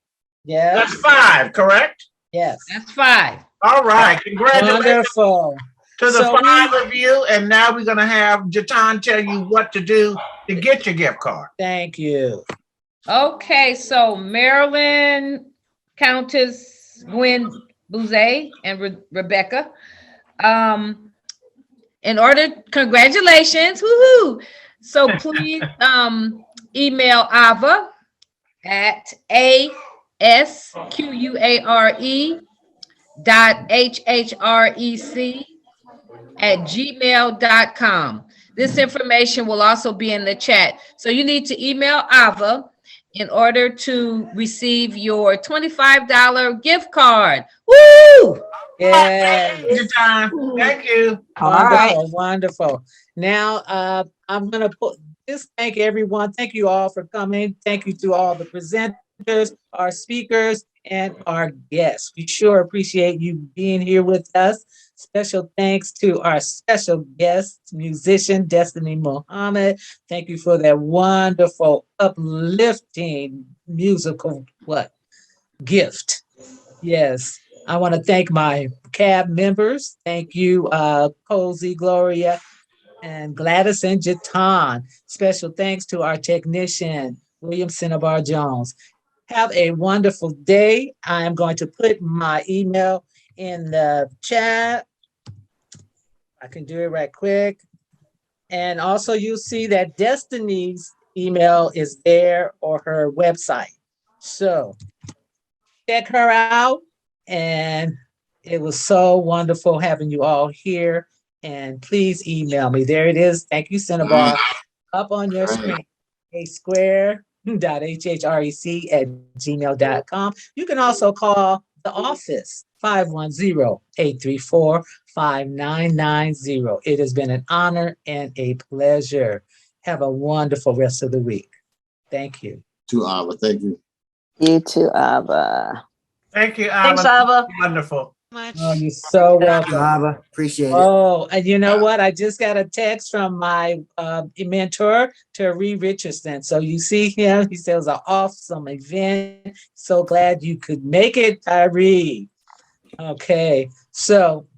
Yeah. That's 5, correct? Yes. That's 5. All right. Congratulations Wonderful. to the So 5 of you. And now we're going to have Jatan tell you what to do to get your gift card. Thank you. Okay, so Marilyn, Countess, Gwen Bouzet, and Rebecca. Congratulations, woohoo! So please email Ava at asquare.hhrec@gmail.com. This information will also be in the chat. So you need to email Ava in order to receive your $25 gift card. Woo! Yeah. Thank you. Wonderful, wonderful. Now, I'm going to just thank everyone. Thank you all for coming. Thank you to all the presenters, our speakers, and our guests. We sure appreciate you being here with us. Special thanks to our special guest, musician Destiny Muhammad. Thank you for that wonderful, uplifting musical gift. Yes. I want to thank my cab members. Thank you, Cozy, Gloria, and Gladys and Jatan. Special thanks to our technician, William Cinnabar Jones. Have a wonderful day. I am going to put my email in the chat. I can do it right quick. And also you'll see that Destiny's email is there, or her website. So check her out. And it was so wonderful having you all here. And please email me. There it is. Thank you, Cinnabar. Up on your screen. asquare.hhrec@gmail.com. You can also call the office, 510-834-5990. It has been an honor and a pleasure. Have a wonderful rest of the week. Thank you. To Ava, thank you. You too, Ava. Thank you, Ava. Thanks, Ava. Wonderful. Oh, you're so welcome. Ava. Appreciate it. Oh, and you know what? I just got a text from my mentor, Terry Richardson. So you see him. He says an awesome event. So glad you could make it, Tyree. Okay, so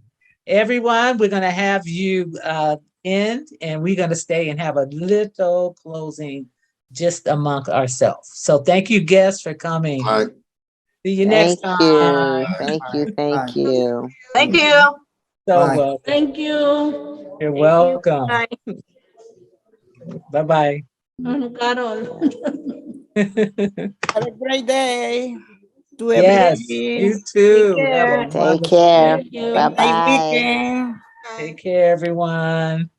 everyone, we're going to have you end, and we're going to stay and have a little closing just among ourselves. So thank you, guests, for coming. All right. See you next time. Thank you. Thank you. Thank you. So Bye. welcome. Thank you. You're welcome. Bye. Bye-bye. Carol. Have a great day to Yes, everybody. you too. Take care. Have a Take care. wonderful Bye-bye. weekend. Take care, everyone.